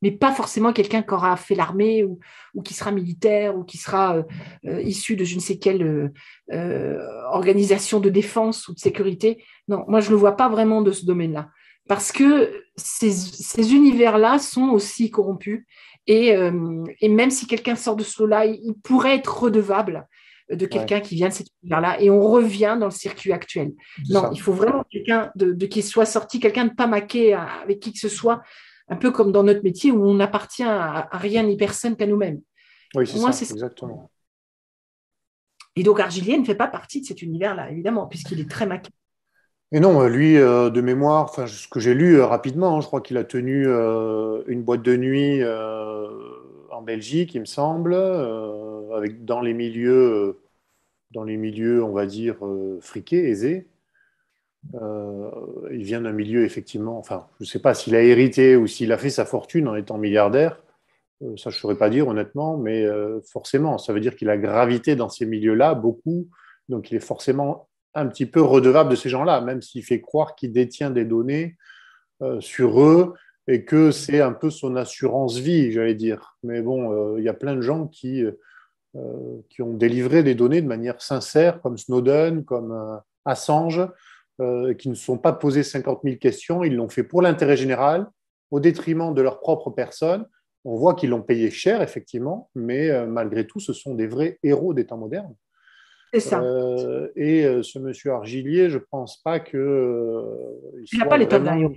Mais pas forcément quelqu'un qui aura fait l'armée ou qui sera militaire ou qui sera issu de je ne sais quelle organisation de défense ou de sécurité. Non, moi, je ne le vois pas vraiment de ce domaine-là. Parce que ces univers-là sont aussi corrompus. Et même si quelqu'un sort de ce lot-là, il pourrait être redevable de quelqu'un qui vient de cet univers-là. Et on revient dans le circuit actuel. Non, il faut vraiment quelqu'un qui soit sorti, quelqu'un de pas maqué avec qui que ce soit, un peu comme dans notre métier où on n'appartient à rien ni personne qu'à nous-mêmes. Oui, c'est ça, exactement. Et donc, Argilier ne fait pas partie de cet univers-là, évidemment, puisqu'il est très maqué. Et non, lui, de mémoire, enfin, ce que j'ai lu rapidement, je crois qu'il a tenu une boîte de nuit en Belgique, il me semble, dans les milieux, on va dire, friqués, aisés. Il vient d'un milieu, effectivement, enfin, je ne sais pas s'il a hérité ou s'il a fait sa fortune en étant milliardaire. Ça, je ne saurais pas dire, honnêtement, mais forcément, ça veut dire qu'il a gravité dans ces milieux-là beaucoup, donc il est forcément un petit peu redevable de ces gens-là, même s'il fait croire qu'il détient des données sur eux et que c'est un peu son assurance vie, j'allais dire. Mais bon, il y a plein de gens qui ont délivré des données de manière sincère, comme Snowden, comme Assange, qui ne se sont pas posés 50 000 questions, ils l'ont fait pour l'intérêt général, au détriment de leur propre personne. On voit qu'ils l'ont payé cher, effectivement, mais malgré tout, ce sont des vrais héros des temps modernes. C'est ça. Et ce monsieur Argilier, je ne pense pas qu'il il n'a pas l'état vraiment... d'âme.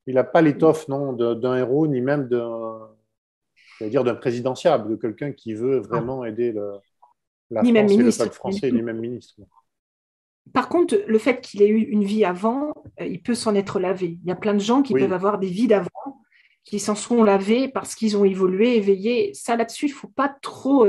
Il n'a pas l'étoffe non, d'un héros, ni même d'un présidentiable, de quelqu'un qui veut vraiment aider la Ni même France et le ministre. peuple français, ni même ministre. Par contre, le fait qu'il ait eu une vie avant, il peut s'en être lavé. Il y a plein de gens qui peuvent Oui, avoir des vies d'avant, qui s'en sont lavés parce qu'ils ont évolué, éveillé. Ça, là-dessus, il ne faut pas trop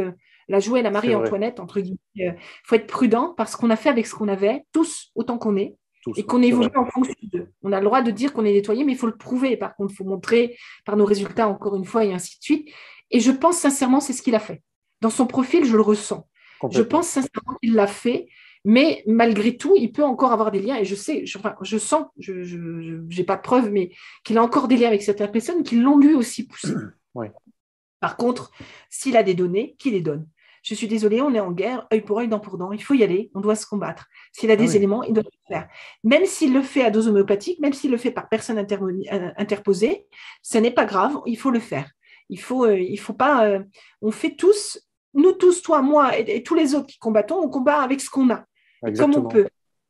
la jouer à la c'est vrai. Marie-Antoinette, entre guillemets. Il faut être prudent parce qu'on a fait avec ce qu'on avait, tous, autant qu'on est, Tous, et oui, qu'on c'est évolue vrai. en fonction d'eux. On a le droit de dire qu'on est nettoyé, mais il faut le prouver. Par contre, il faut montrer par nos résultats, encore une fois, et ainsi de suite. Et je pense sincèrement, c'est ce qu'il a fait. Dans son profil, je le ressens. Je pense Complètement. sincèrement qu'il l'a fait, mais malgré tout, il peut encore avoir des liens. Et je sais, je sens, je n'ai pas de preuves, mais qu'il a encore des liens avec certaines personnes qui l'ont lui aussi poussé. Oui, Par contre, s'il a des données, qu'il les donne. Je suis désolée, on est en guerre, œil pour œil, dent pour dent. Il faut y aller, on doit se combattre. S'il a ah des oui, éléments, il doit le faire. Même s'il le fait à dose homéopathique, même s'il le fait par personne interposée, ce n'est pas grave, il faut le faire. Il faut pas. On fait tous, nous tous, toi, moi et tous les autres qui combattons, on combat avec ce qu'on a et comme on exactement. peut.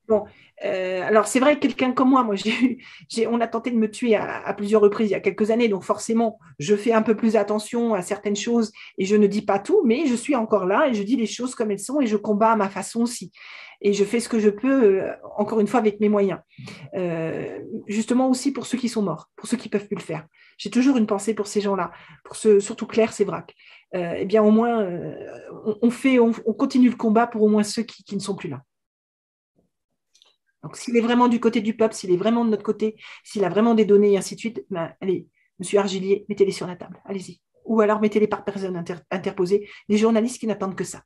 Bon, alors c'est vrai que quelqu'un comme moi, on a tenté de me tuer à plusieurs reprises il y a quelques années, donc forcément, je fais un peu plus attention à certaines choses et je ne dis pas tout, mais je suis encore là et je dis les choses comme elles sont et je combats à ma façon aussi. Et je fais ce que je peux, encore une fois, avec mes moyens. Justement aussi pour ceux qui sont morts, pour ceux qui ne peuvent plus le faire. J'ai toujours une pensée pour ces gens-là, pour ceux, surtout Claire Sévrac. Eh bien, au moins, on continue le combat pour au moins ceux qui ne sont plus là. Donc, s'il est vraiment du côté du peuple, s'il est vraiment de notre côté, s'il a vraiment des données et ainsi de suite, ben, allez, monsieur Argilier, mettez-les sur la table. Allez-y. Ou alors mettez-les par personne interposée. Des journalistes qui n'attendent que ça.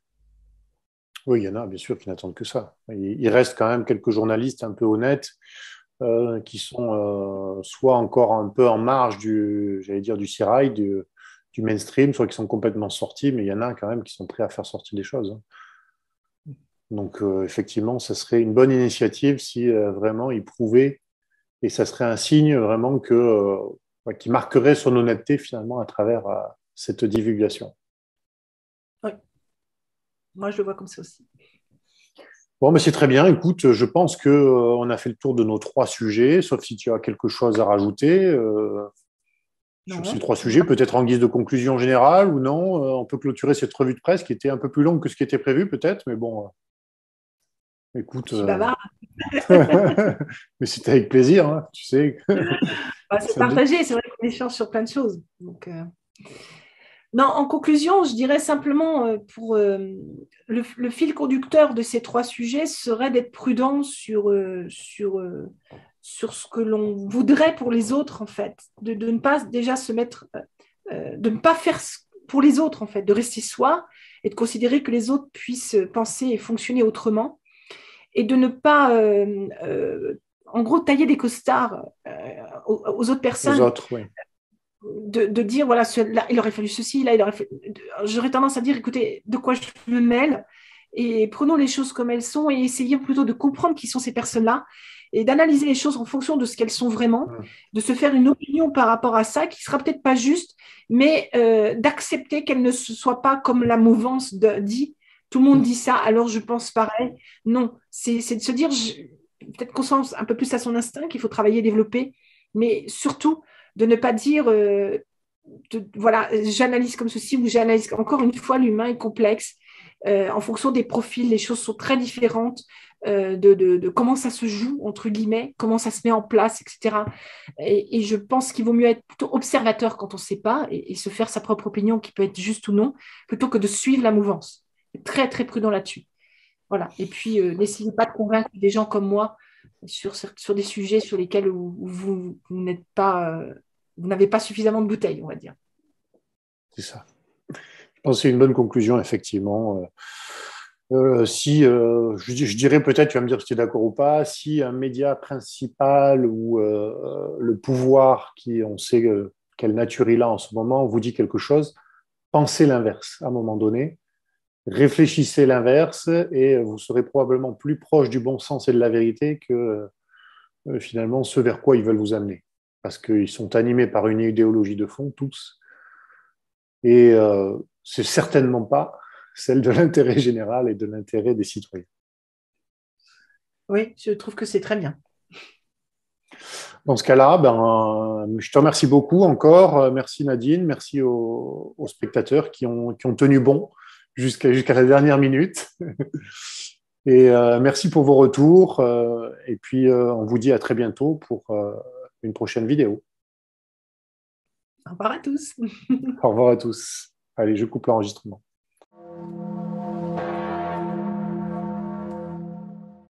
Oui, il y en a, bien sûr, qui n'attendent que ça. Il reste quand même quelques journalistes un peu honnêtes qui sont soit encore un peu en marge j'allais dire, du sérail, du mainstream, soit qui sont complètement sortis, mais il y en a quand même qui sont prêts à faire sortir des choses, hein. Donc, effectivement, ça serait une bonne initiative si vraiment ils prouvaient, et ça serait un signe vraiment qui marquerait son honnêteté finalement à travers cette divulgation. Oui, moi je le vois comme ça aussi. Bon, mais c'est très bien. Écoute, je pense que on a fait le tour de nos trois sujets, sauf si tu as quelque chose à rajouter sur ces Non, trois sujets, peut-être en guise de conclusion générale ou non. On peut clôturer cette revue de presse qui était un peu plus longue que ce qui était prévu, peut-être, mais bon, écoute, je suis bavarde. mais c'était avec plaisir, hein, tu sais. Bah, c'est Ça me- partagé, c'est vrai qu'on échange sur plein de choses. Donc, non, en conclusion, je dirais simplement pour le fil conducteur de ces trois sujets serait d'être prudent sur ce que l'on voudrait pour les autres, en fait, de ne pas déjà se mettre, de ne pas faire pour les autres, en fait, de rester soi et de considérer que les autres puissent penser et fonctionner autrement et de ne pas, en gros, tailler des costards aux autres Aux personnes autres, oui. de dire, voilà, là, il aurait fallu ceci, là, il aurait fallu... J'aurais tendance à dire, écoutez, de quoi je me mêle et prenons les choses comme elles sont et essayons plutôt de comprendre qui sont ces personnes-là et d'analyser les choses en fonction de ce qu'elles sont vraiment, Hum, de se faire une opinion par rapport à ça qui sera peut-être pas juste, mais d'accepter qu'elle ne soit pas comme la mouvance dit. Tout le monde hum. dit ça, alors je pense pareil. Non, c'est de se dire, peut-être qu'on sent un peu plus à son instinct qu'il faut travailler, développer, mais surtout de ne pas dire voilà, j'analyse comme ceci ou j'analyse. Encore une fois, l'humain est complexe. En fonction des profils, les choses sont très différentes de comment ça se joue, entre guillemets, comment ça se met en place, etc. Et je pense qu'il vaut mieux être plutôt observateur quand on ne sait pas et se faire sa propre opinion qui peut être juste ou non, plutôt que de suivre la mouvance. Très, très prudent là-dessus. Voilà. Et puis, n'essayez pas de convaincre des gens comme moi sur des sujets sur lesquels vous n'êtes pas, vous n'avez pas suffisamment de bouteilles, on va dire. C'est ça. Je pense que c'est une bonne conclusion, effectivement. Si, je dirais peut-être, tu vas me dire si tu es d'accord ou pas, si un média principal ou le pouvoir, qui on sait quelle nature il a en ce moment, vous dit quelque chose, pensez l'inverse à un moment donné, réfléchissez l'inverse et vous serez probablement plus proche du bon sens et de la vérité que finalement ce vers quoi ils veulent vous amener. Parce qu'ils sont animés par une idéologie de fond, tous, et c'est certainement pas celle de l'intérêt général et de l'intérêt des citoyens. Oui, je trouve que c'est très bien. Dans ce cas-là, je te remercie beaucoup encore. Merci Nadine, merci aux spectateurs qui ont tenu bon jusqu'à la dernière minute. Et merci pour vos retours. Et puis, on vous dit à très bientôt pour une prochaine vidéo. Au revoir à tous. Au revoir à tous. Allez, je coupe l'enregistrement.